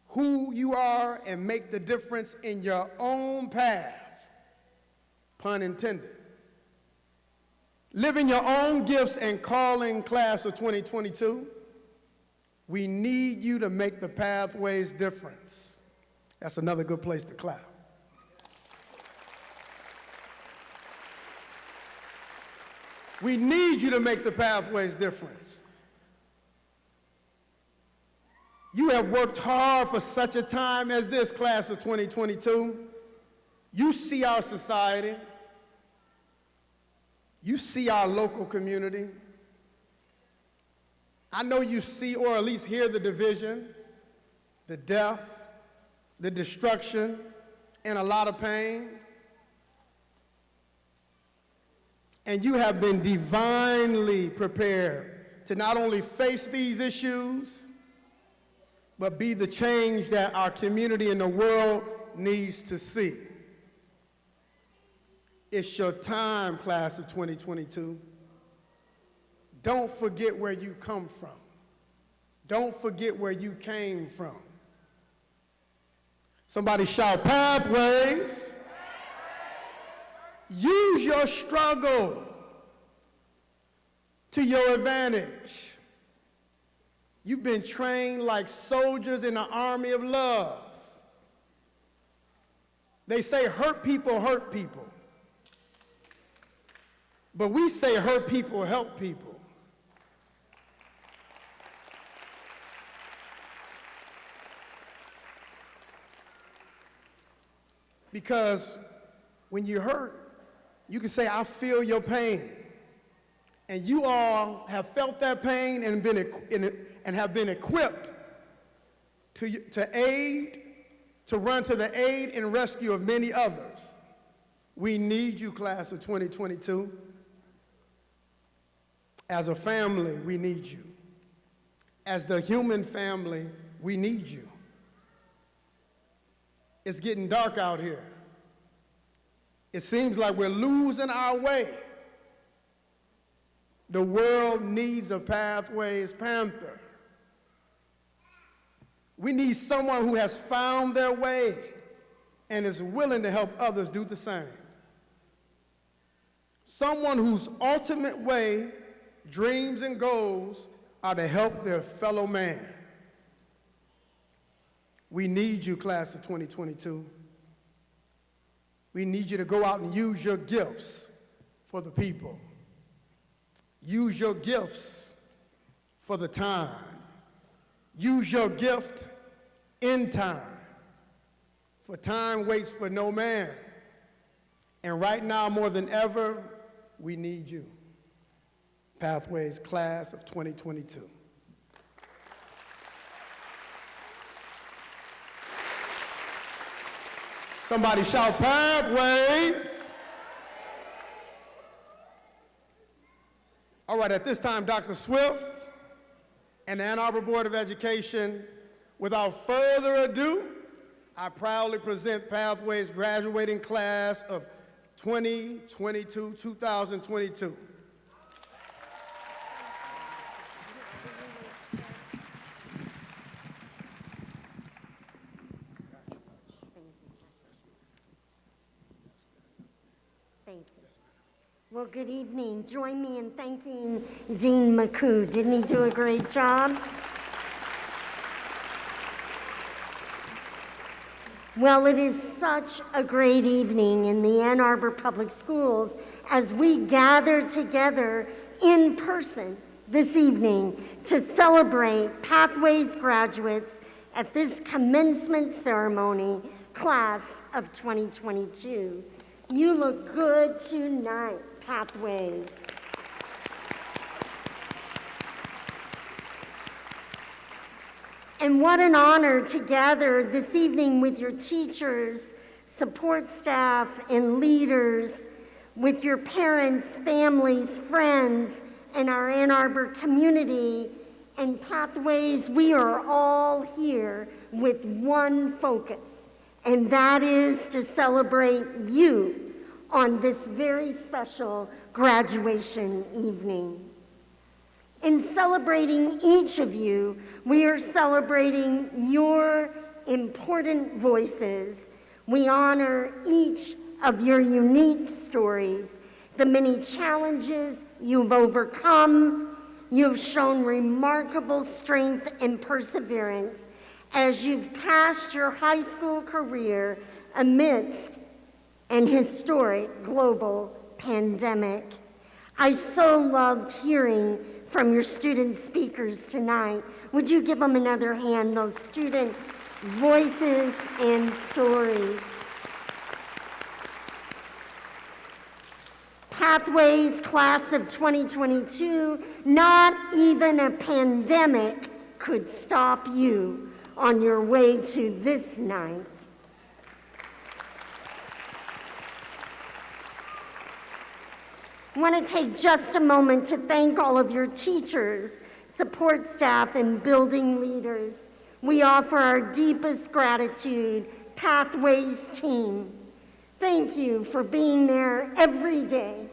Speaker 1: who you are and make the difference in your own path? Pun intended. Living your own gifts and calling, class of 2022. We need you to make the pathways difference. That's another good place to clap. We need you to make the pathways difference. You have worked hard for such a time as this, class of 2022. You see our society. You see our local community. I know you see or at least hear the division, the death, the destruction, and a lot of pain. And you have been divinely prepared to not only face these issues, but be the change that our community and the world needs to see. It's your time, class of 2022. Don't forget where you come from. Don't forget where you came from. Somebody shout, pathways. Use your struggle to your advantage. You've been trained like soldiers in the army of love. They say hurt people hurt people. But we say hurt people help people. Because when you hurt, you can say, I feel your pain. And you all have felt that pain and have been equipped to aid, to run to the aid and rescue of many others. We need you, class of 2022. As a family, we need you. As the human family, we need you. It's getting dark out here. It seems like we're losing our way. The world needs a Pathways Panther. We need someone who has found their way and is willing to help others do the same. Someone whose ultimate way, dreams and goals are to help their fellow man. We need you, class of 2022. We need you to go out and use your gifts for the people. Use your gifts for the time. Use your gift in time. For time waits for no man. And right now, more than ever, we need you. Pathways class of 2022. Somebody shout, Pathways. All right, at this time, Dr. Swift and the Ann Arbor Board of Education, without further ado, I proudly present Pathways graduating class of 2022.
Speaker 17: Thank you. Well, good evening. Join me in thanking Dean McCoo. Didn't he do a great job? Well, it is such a great evening in the Ann Arbor Public Schools as we gather together in person this evening to celebrate Pathways graduates at this commencement ceremony, class of 2022. You look good tonight, Pathways. And what an honor to gather this evening with your teachers, support staff, and leaders, with your parents, families, friends, and our Ann Arbor community. And Pathways, we are all here with one focus, and that is to celebrate you on this very special graduation evening. In celebrating each of you, we are celebrating your important voices. We honor each of your unique stories, the many challenges you've overcome. You've shown remarkable strength and perseverance as you've passed your high school career amidst an historic global pandemic. I so loved hearing from your student speakers tonight. Would you give them another hand, those student voices and stories? Pathways class of 2022, not even a pandemic could stop you on your way to this night. I want to take just a moment to thank all of your teachers, support staff, and building leaders. We offer our deepest gratitude, Pathways team. Thank you for being there every day.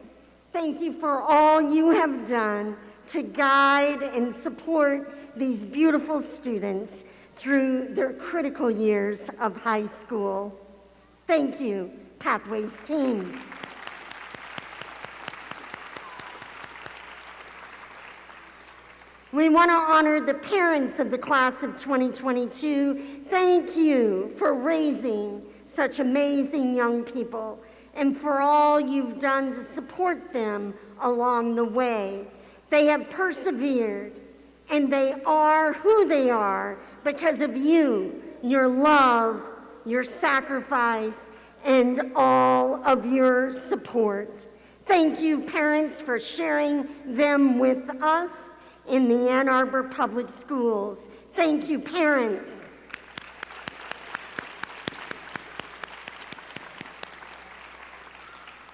Speaker 17: Thank you for all you have done to guide and support these beautiful students through their critical years of high school. Thank you, Pathways team. We want to honor the parents of the class of 2022. Thank you for raising such amazing young people and for all you've done to support them along the way. They have persevered and they are who they are because of you, your love, your sacrifice, and all of your support. Thank you, parents, for sharing them with us in the Ann Arbor Public Schools. Thank you, parents.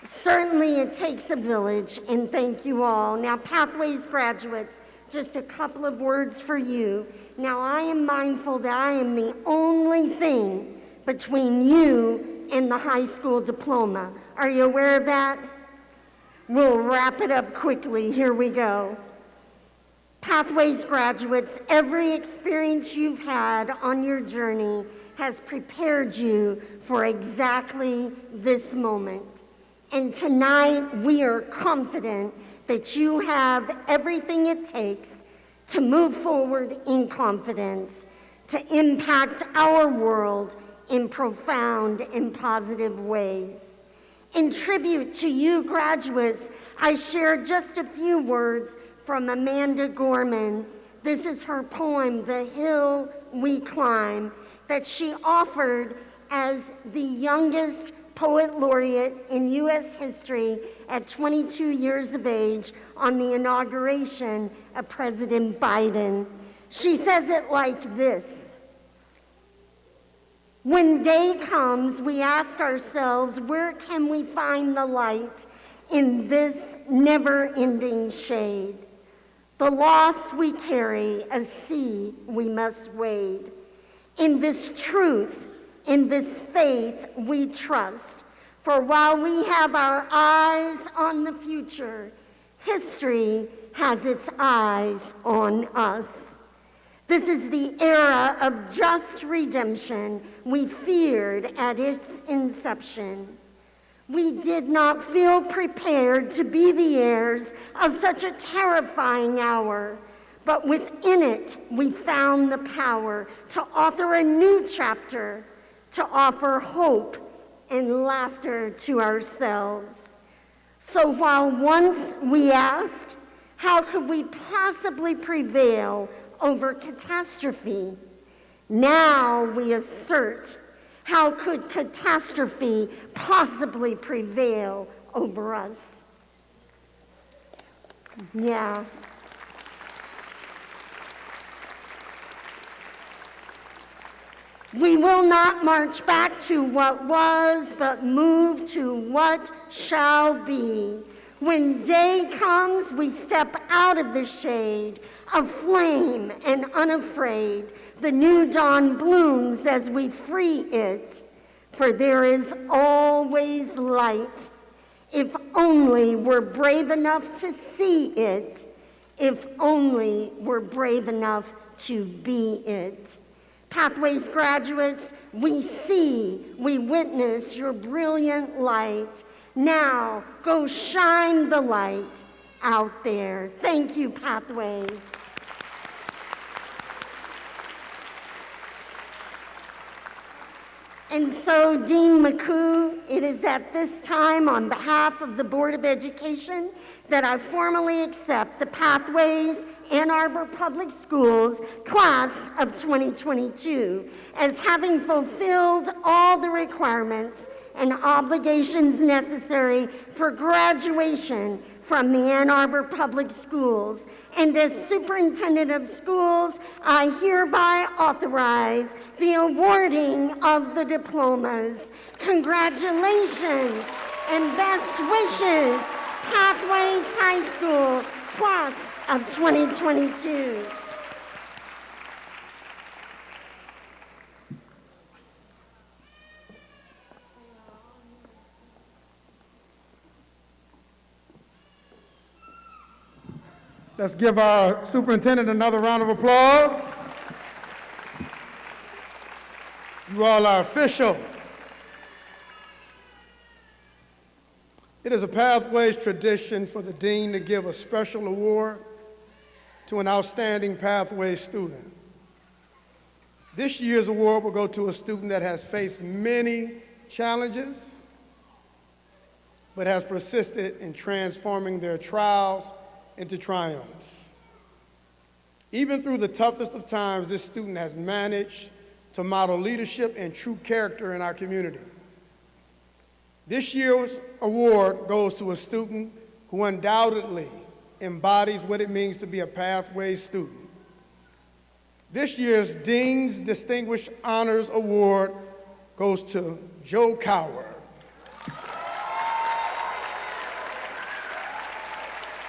Speaker 17: Certainly it takes a village, and thank you all. Now, Pathways graduates, just a couple of words for you. Now, I am mindful that I am the only thing between you and the high school diploma. Are you aware of that? We'll wrap it up quickly. Here we go. Pathways graduates, every experience you've had on your journey has prepared you for exactly this moment. And tonight, we are confident that you have everything it takes to move forward in confidence, to impact our world in profound and positive ways. In tribute to you graduates, I share just a few words from Amanda Gorman. This is her poem, The Hill We Climb, that she offered as the youngest poet laureate in U.S. history at 22 years of age on the inauguration of President Biden. She says it like this: when day comes, we ask ourselves, where can we find the light in this never-ending shade? The loss we carry, a sea we must wade. In this truth, in this faith we trust, for while we have our eyes on the future, history has its eyes on us. This is the era of just redemption we feared at its inception. We did not feel prepared to be the heirs of such a terrifying hour, but within it we found the power to author a new chapter, to offer hope and laughter to ourselves. So while once we asked, how could we possibly prevail over catastrophe? Now we assert, how could catastrophe possibly prevail over us? Yeah. We will not march back to what was, but move to what shall be. When day comes, we step out of the shade, aflame and unafraid. The new dawn blooms as we free it, for there is always light. If only we're brave enough to see it, if only we're brave enough to be it. Pathways graduates, we see, we witness your brilliant light. Now, go shine the light out there. Thank you, Pathways. And so, Dean McCoo, it is at this time, on behalf of the Board of Education, that I formally accept the Pathways Ann Arbor Public Schools class of 2022 as having fulfilled all the requirements and obligations necessary for graduation from the Ann Arbor Public Schools. And as superintendent of schools, I hereby authorize the awarding of the diplomas. Congratulations and best wishes, Pathways High School, class of 2022.
Speaker 1: Let's give our superintendent another round of applause. You all are official. It is a Pathways tradition for the dean to give a special award to an outstanding Pathways student. This year's award will go to a student that has faced many challenges, but has persisted in transforming their trials into triumphs. Even through the toughest of times, this student has managed to model leadership and true character in our community. This year's award goes to a student who undoubtedly embodies what it means to be a Pathways student. This year's Dean's Distinguished Honors Award goes to Joe Coward.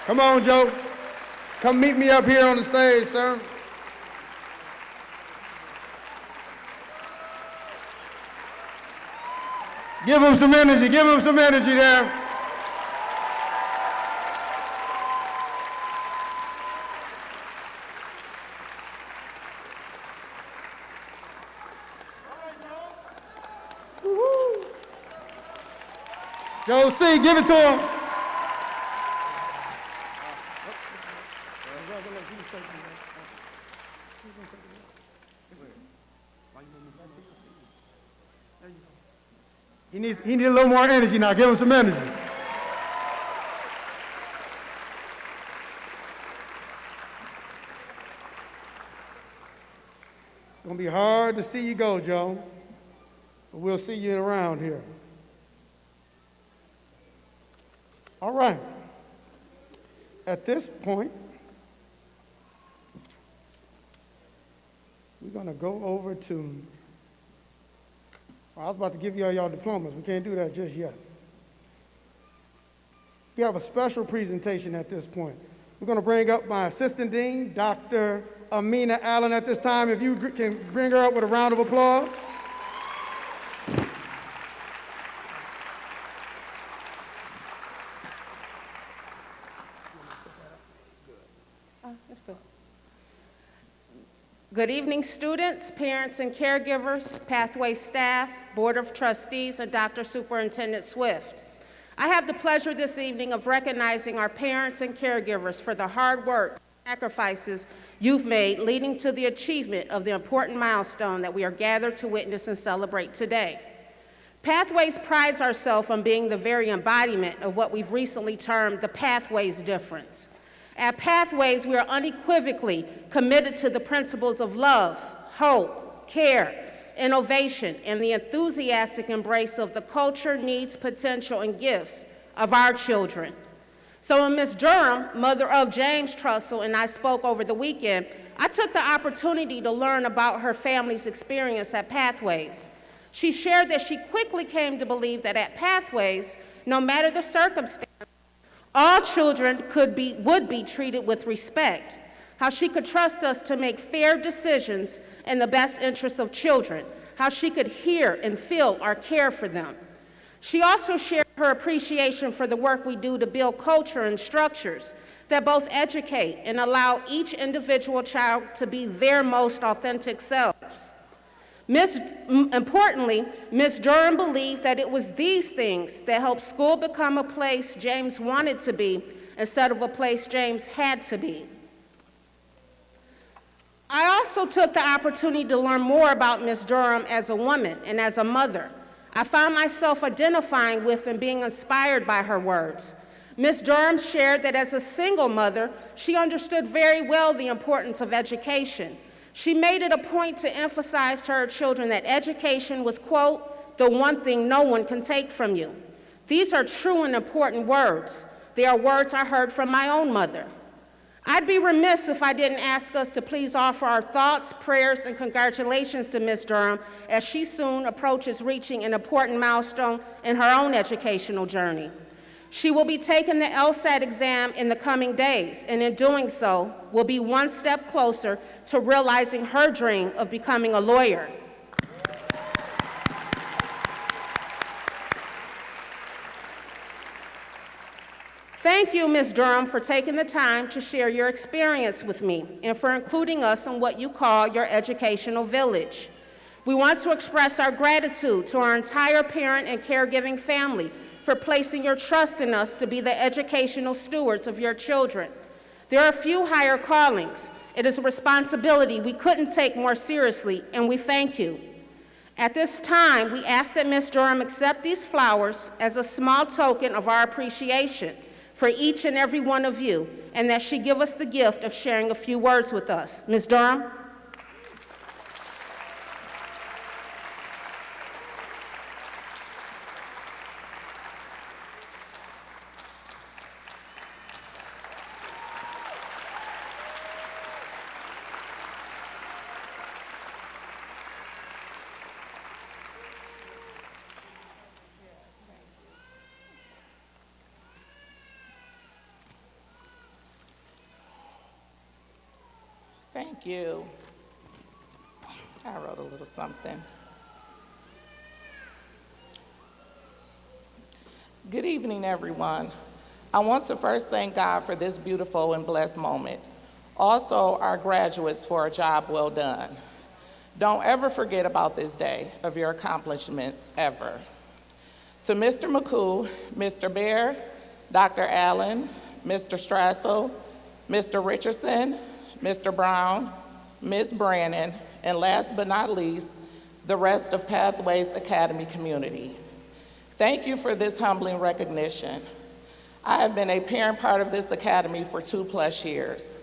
Speaker 1: Come on, Joe. Come meet me up here on the stage, sir. Give him some energy. Give him some energy there. Woo-hoo. Joe C., give it to him. He needs a little more energy now. Give him some energy. It's going to be hard to see you go, Joe, but we'll see you around here. All right. At this point, we're going to go over to, I was about to give you all your diplomas. We can't do that just yet. We have a special presentation at this point. We're going to bring up my assistant dean, Dr. Amina Allen, at this time. If you can bring her up with a round of applause.
Speaker 18: Good evening, students, parents, and caregivers, Pathways staff, Board of Trustees, and Dr. Superintendent Swift. I have the pleasure this evening of recognizing our parents and caregivers for the hard work and sacrifices you've made leading to the achievement of the important milestone that we are gathered to witness and celebrate today. Pathways prides ourselves on being the very embodiment of what we've recently termed the Pathways difference. At Pathways, we are unequivocally committed to the principles of love, hope, care, innovation, and the enthusiastic embrace of the culture, needs, potential, and gifts of our children. So when Ms. Durham, mother of James Trussell, and I spoke over the weekend, I took the opportunity to learn about her family's experience at Pathways. She shared that she quickly came to believe that at Pathways, no matter the circumstance, all children would be treated with respect, how she could trust us to make fair decisions in the best interests of children, how she could hear and feel our care for them. She also shared her appreciation for the work we do to build culture and structures that both educate and allow each individual child to be their most authentic selves. Importantly, Ms. Durham believed that it was these things that helped school become a place James wanted to be instead of a place James had to be. I also took the opportunity to learn more about Ms. Durham as a woman and as a mother. I found myself identifying with and being inspired by her words. Ms. Durham shared that as a single mother, she understood very well the importance of education. She made it a point to emphasize to her children that education was, quote, the one thing no one can take from you. These are true and important words. They are words I heard from my own mother. I'd be remiss if I didn't ask us to please offer our thoughts, prayers, and congratulations to Ms. Durham as she soon approaches reaching an important milestone in her own educational journey. She will be taking the LSAT exam in the coming days, and in doing so, will be one step closer to realizing her dream of becoming a lawyer. Thank you, Ms. Durham, for taking the time to share your experience with me and for including us in what you call your educational village. We want to express our gratitude to our entire parent and caregiving family for placing your trust in us to be the educational stewards of your children. There are few higher callings. It is a responsibility we couldn't take more seriously, and we thank you. At this time, we ask that Ms. Durham accept these flowers as a small token of our appreciation for each and every one of you, and that she give us the gift of sharing a few words with us. Ms. Durham?
Speaker 19: Thank you. I wrote a little something. Good evening, everyone. I want to first thank God for this beautiful and blessed moment. Also, our graduates for a job well done. Don't ever forget about this day of your accomplishments, ever. To Mr. McCool, Mr. Bear, Dr. Allen, Mr. Strassel, Mr. Richardson, Mr. Brown, Ms. Brannon, and last but not least, the rest of Pathways Academy community. Thank you for this humbling recognition. I have been a parent part of this academy for 2+ years.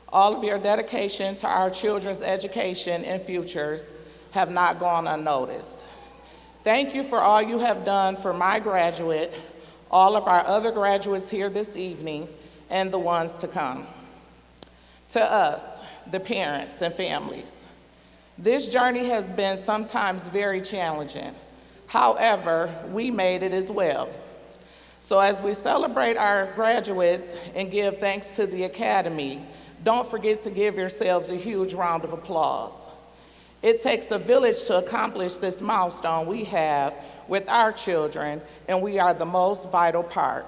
Speaker 19: All of your dedication to our children's education and futures have not gone unnoticed. Thank you for all you have done for my graduate, all of our other graduates here this evening, and the ones to come. To us, the parents and families, this journey has been sometimes very challenging. However, we made it as well. So as we celebrate our graduates and give thanks to the Academy, don't forget to give yourselves a huge round of applause. It takes a village to accomplish this milestone we have with our children, and we are the most vital part.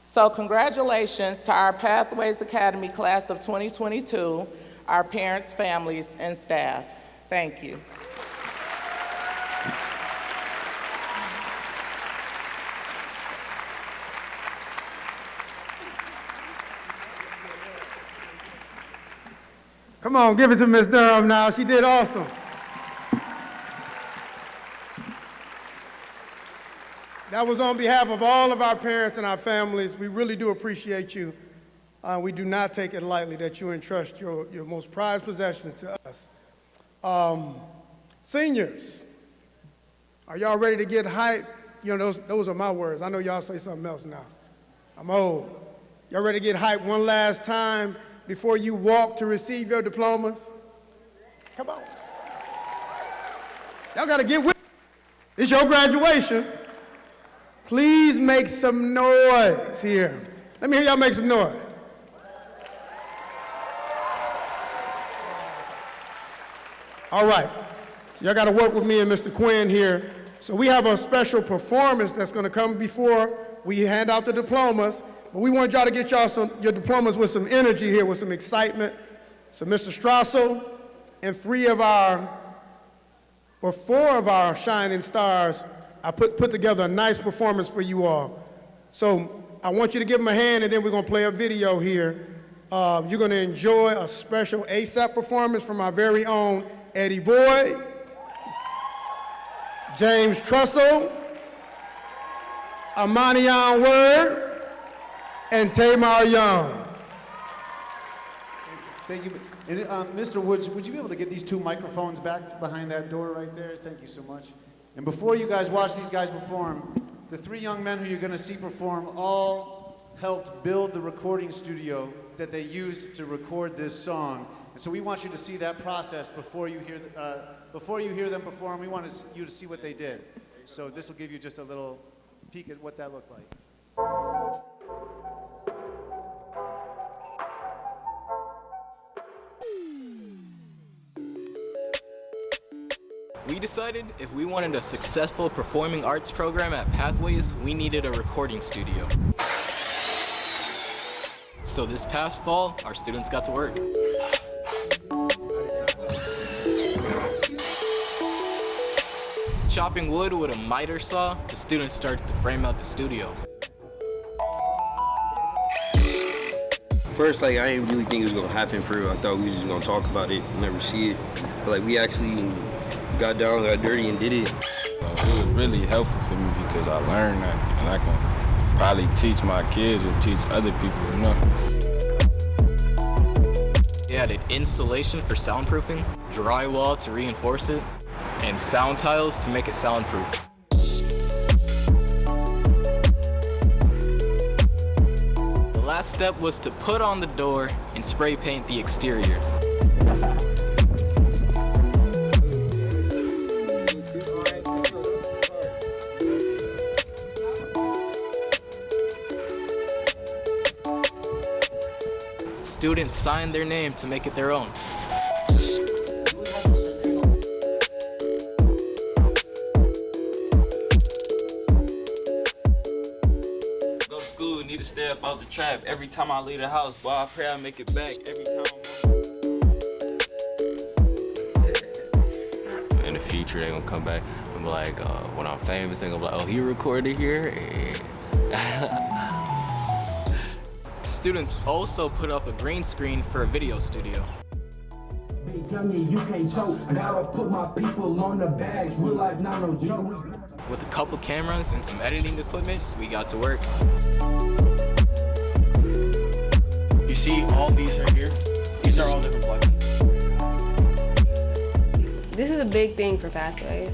Speaker 19: So congratulations to our Pathways Academy class of 2022, our parents, families, and staff. Thank you.
Speaker 1: Come on, give it to Ms. Durham now. She did awesome. That was on behalf of all of our parents and our families. We really do appreciate you. We do not take it lightly that you entrust your most prized possessions to us. Seniors, are y'all ready to get hyped? You know, those are my words. I know y'all say something else now. I'm old. Y'all ready to get hyped one last time before you walk to receive your diplomas? Come on. Y'all got to get with it. It's your graduation. Please make some noise here. Let me hear y'all make some noise. All right. So y'all got to work with me and Mr. Quinn here. So we have a special performance that's going to come before we hand out the diplomas. But we want y'all to get your diplomas with some energy here, with some excitement. So Mr. Strassel and four of our shining stars, I put together a nice performance for you all. So I want you to give them a hand, and then we're going to play a video here. You're going to enjoy a special ASAP performance from our very own Eddie Boyd, James Trussell, Amanian Word, and Tamar Young.
Speaker 8: Thank you. And, Mr. Woods, would you be able to get these two microphones back behind that door right there? Thank you so much. And before you guys watch these guys perform, the three young men who you're going to see perform all helped build the recording studio that they used to record this song. And so we want you to see that process before you hear them perform. We want you to see what they did. So this will give you just a little peek at what that looked like.
Speaker 10: We decided if we wanted a successful performing arts program at Pathways, we needed a recording studio. So this past fall, our students got to work. Chopping wood with a miter saw, the students started to frame out the studio.
Speaker 4: First, I didn't really think it was gonna happen for real. I thought we was just gonna talk about it and never see it. But we actually got down, got dirty, and did it.
Speaker 11: It was really helpful for me because I learned that, and I can probably teach my kids or teach other people,
Speaker 10: They added insulation for soundproofing, drywall to reinforce it, and sound tiles to make it soundproof. The last step was to put on the door and spray paint the exterior. Students signed their name to make it their own.
Speaker 20: Go to school, need to stay up out the trap. Every time I leave the house, boy, I pray I make it back. Every time.
Speaker 11: In the future, they're gonna come back and be like, when I'm famous, they're gonna be like, oh, he recorded here?
Speaker 10: Students also put up a green screen for a video studio.
Speaker 21: You can't choke. I gotta put my people on the bags. Real life, not no joke.
Speaker 10: With a couple cameras and some editing equipment, we got to work.
Speaker 22: You see all these right here? These are all different plugins.
Speaker 9: This is a big thing for Pathways.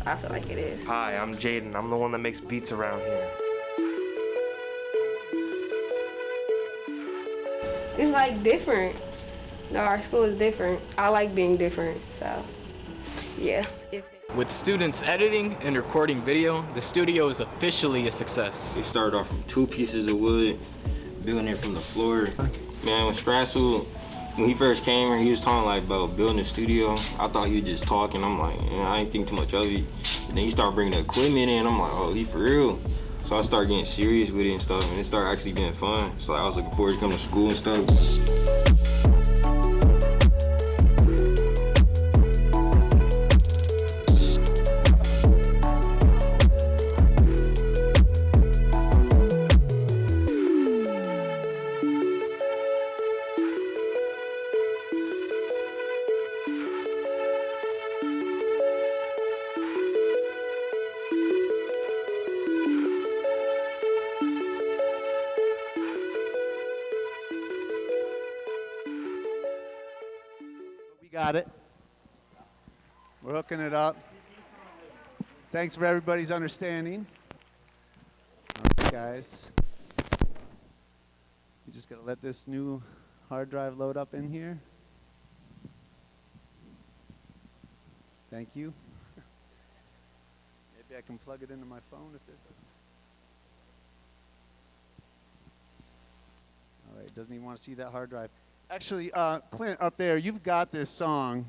Speaker 9: I feel like it is.
Speaker 23: Hi, I'm Jaden. I'm the one that makes beats around here.
Speaker 9: It's like different. No, our school is different. I like being different, so yeah.
Speaker 10: With students editing and recording video, the studio is officially a success.
Speaker 4: They started off from 2 pieces of wood, building it from the floor. Man, when Strassel, when he first came here, he was talking like about building a studio. I thought he was just talking. I'm like, I ain't think too much of it. And then he started bringing the equipment in. I'm like, oh, he for real. So I started getting serious with it and stuff, and it started actually being fun. So I was looking forward to coming to school and stuff.
Speaker 8: Got it. We're hooking it up. Thanks for everybody's understanding. All right, guys. You just gotta let this new hard drive load up in here. Thank you. Maybe I can plug it into my phone if this doesn't. All right, doesn't even want to see that hard drive. Actually, Clint, up there, you've got this song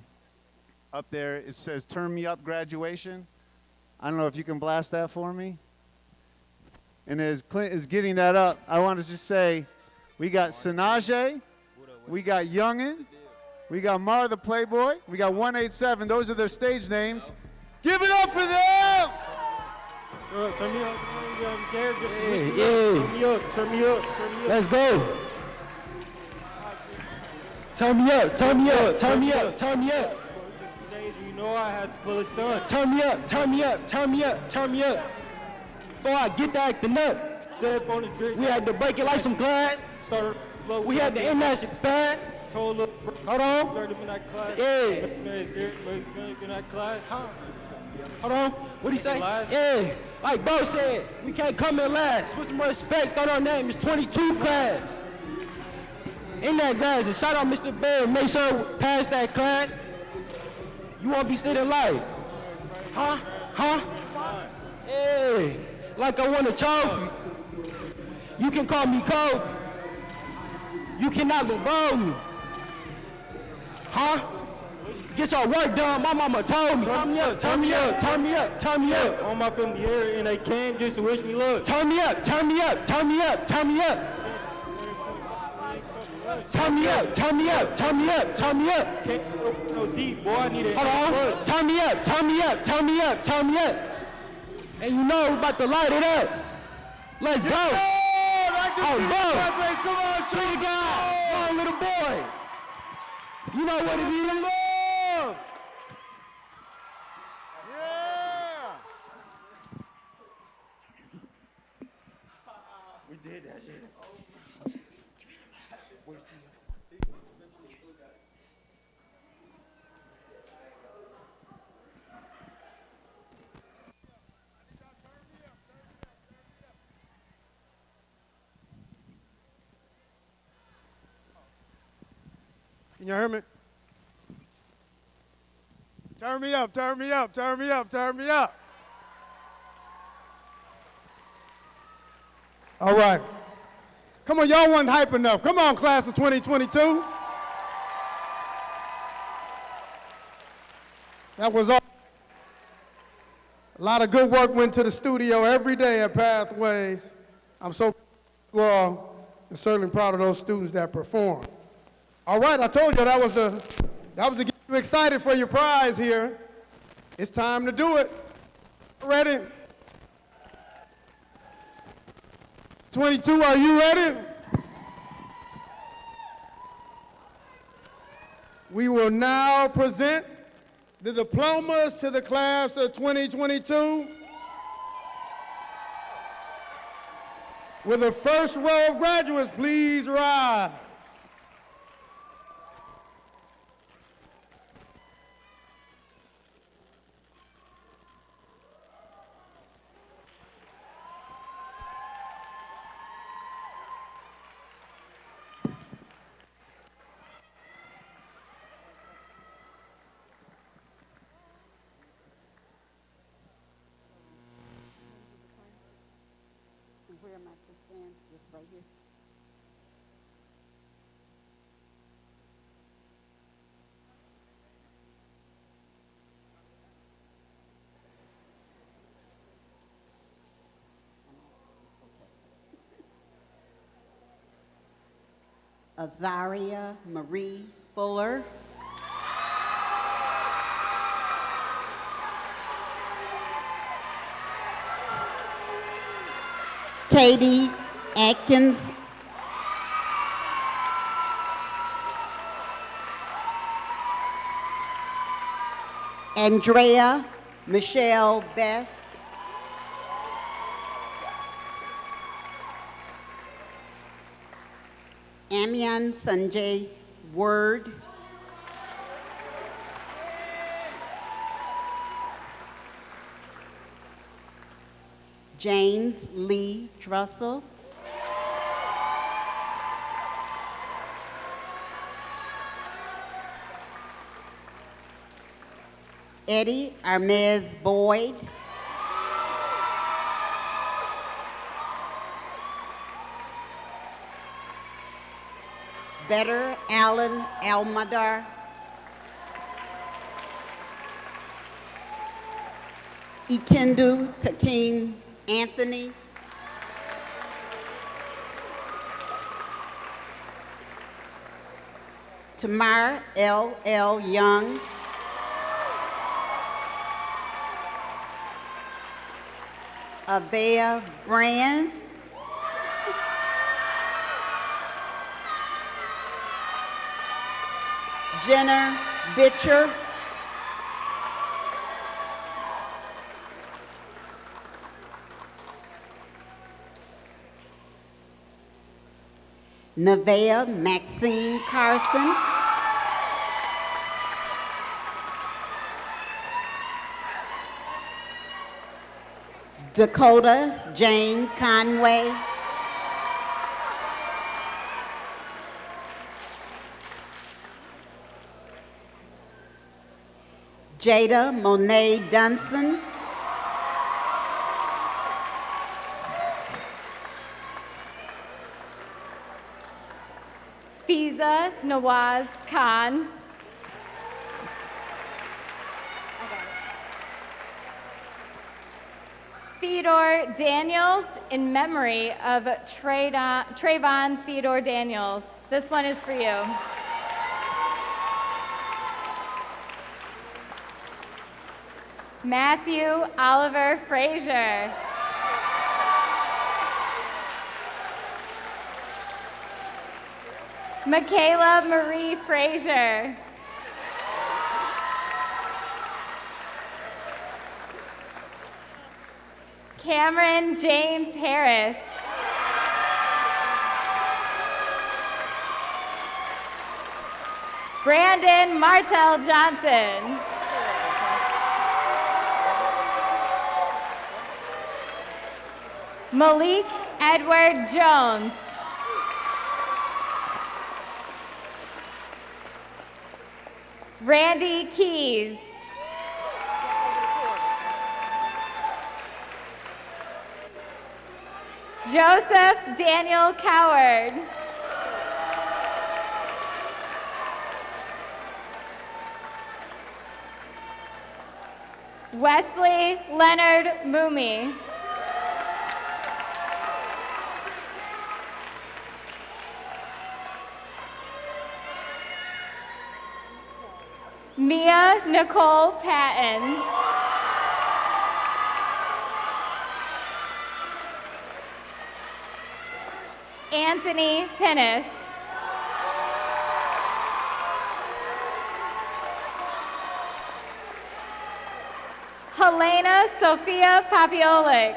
Speaker 8: up there. It says, Turn Me Up Graduation. I don't know if you can blast that for me. And as Clint is getting that up, I want to just say, we got Sanaje, we got Youngin, we got Mar the Playboy, we got 187. Those are their stage names. Give it up for them!
Speaker 22: Turn me up.
Speaker 21: Hey, turn me up, turn me up, turn me up. Let's go. Turn me up, turn me up, turn me up, turn me up.
Speaker 22: You know I had to pull a stunt.
Speaker 21: Turn me up, turn me up, turn me up, turn me up. Before I get to acting up, we had to break it like some glass. We had to end that shit fast. Hold on. Yeah. Hold on. What'd he say? Yeah. Like Bo said, we can't come in last. Put some respect on our name. It's 22 class. In that class, and shout out Mr. Bear. Make sure pass that class. You won't be sitting live. Huh? Huh? Hey, like I won a trophy. You can call me Kobe. You cannot LeBron me. Huh? Get your work done, my mama told me. Turn me up, turn me up, turn me up, turn me up. All my family here and they came just to wish me luck. Turn me up, turn me up, turn me up, turn me up. Turn me up, turn me up, turn me up, turn me up. Can't go deep, boy, I need it. Hold on. Turn me up, turn me up, turn me up, turn me up. And you know we're about to light it up. Let's go. Oh, bro. Come on, shoot guys. Come on, little boys. You know what it is.
Speaker 8: Love. Yeah.
Speaker 21: We did that shit.
Speaker 1: Can you hear me? Turn me up, turn me up, turn me up, turn me up. All right. Come on, y'all wasn't hype enough. Come on, class of 2022. That was all. A lot of good work went to the studio every day at Pathways. I'm so well, and certainly proud of those students that performed. All right, I told you that was to get you excited for your prize here. It's time to do it. Ready? 22, are you ready? We will now present the diplomas to the class of 2022. Will the first row of graduates please rise?
Speaker 2: Where am I to stand? Just right here. Azaria Marie Fuller. Katie Atkins. Andrea Michelle Bess. Amian Sanjay Word. James Lee Drussel. Eddie Armez Boyd. Better Alan Almadar. Ikendu Takim Anthony. Tamar L. Young. Avea Brand. Jenner Bitcher. Nevaeh Maxine Carson. Dakota Jane Conway. Jada Monet Dunson.
Speaker 3: Fiza Nawaz Khan. Theodore Daniels in memory of Trayvon Theodore Daniels. This one is for you. Matthew Oliver Frazier. Michaela Marie Frazier. Cameron James Harris. Brandon Martell Johnson. Malik Edward Jones. Randy Keys. Joseph Daniel Coward. Wesley Leonard Moomey. Mia Nicole Patton. Anthony Pennis. Helena Sophia Papiolik.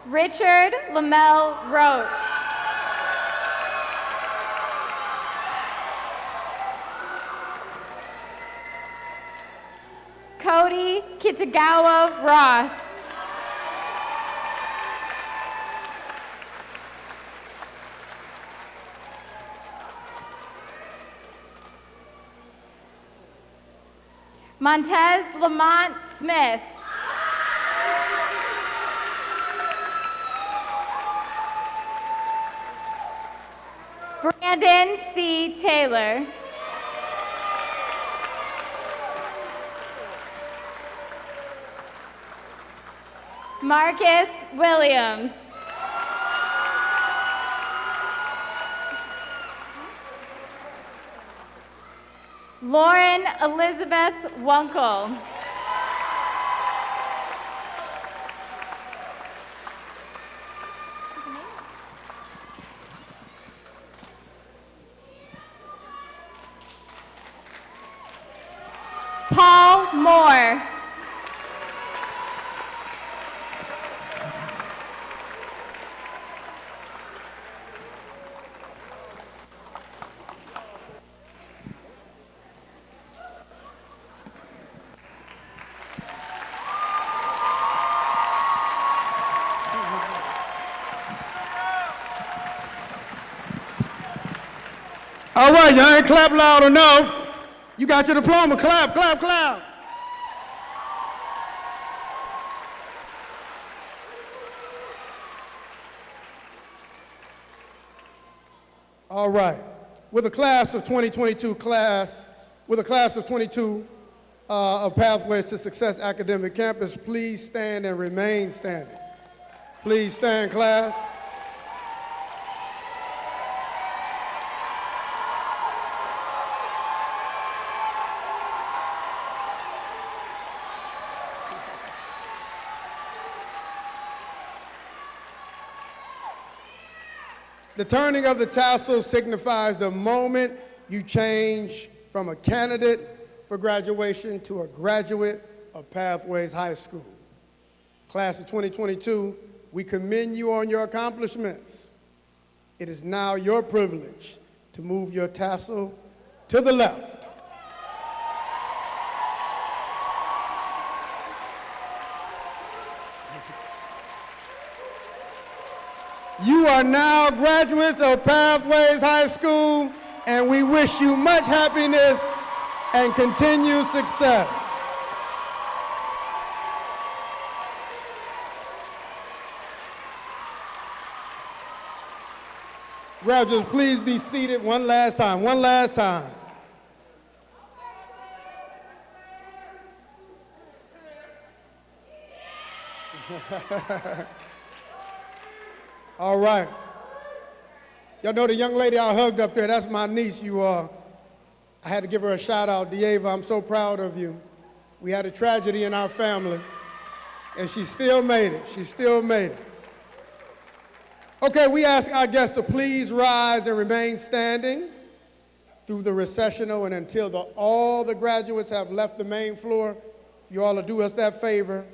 Speaker 3: Richard Lamel Roach. Cody Kitagawa Ross. Montez Lamont Smith. Brandon C. Taylor. Marcus Williams. Lauren Elizabeth Wunkel. Paul Moore.
Speaker 1: All right, y'all ain't clap loud enough. You got your diploma, clap, clap, clap. All right, with a class of 2022 of Pathways to Success Academic Campus, please stand and remain standing. Please stand, class. The turning of the tassel signifies the moment you change from a candidate for graduation to a graduate of Pathways High School. Class of 2022, we commend you on your accomplishments. It is now your privilege to move your tassel to the left. You are now graduates of Pathways High School, and we wish you much happiness and continued success. Graduates, please be seated one last time. One last time. All right. Y'all know the young lady I hugged up there, that's my niece. I had to give her a shout out. Dieva, I'm so proud of you. We had a tragedy in our family, and she still made it. She still made it. Okay, we ask our guests to please rise and remain standing through the recessional and until all the graduates have left the main floor. You all will do us that favor,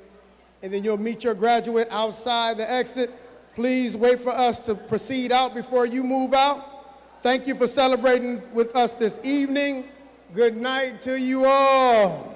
Speaker 1: and then you'll meet your graduate outside the exit. Please wait for us to proceed out before you move out. Thank you for celebrating with us this evening. Good night to you all.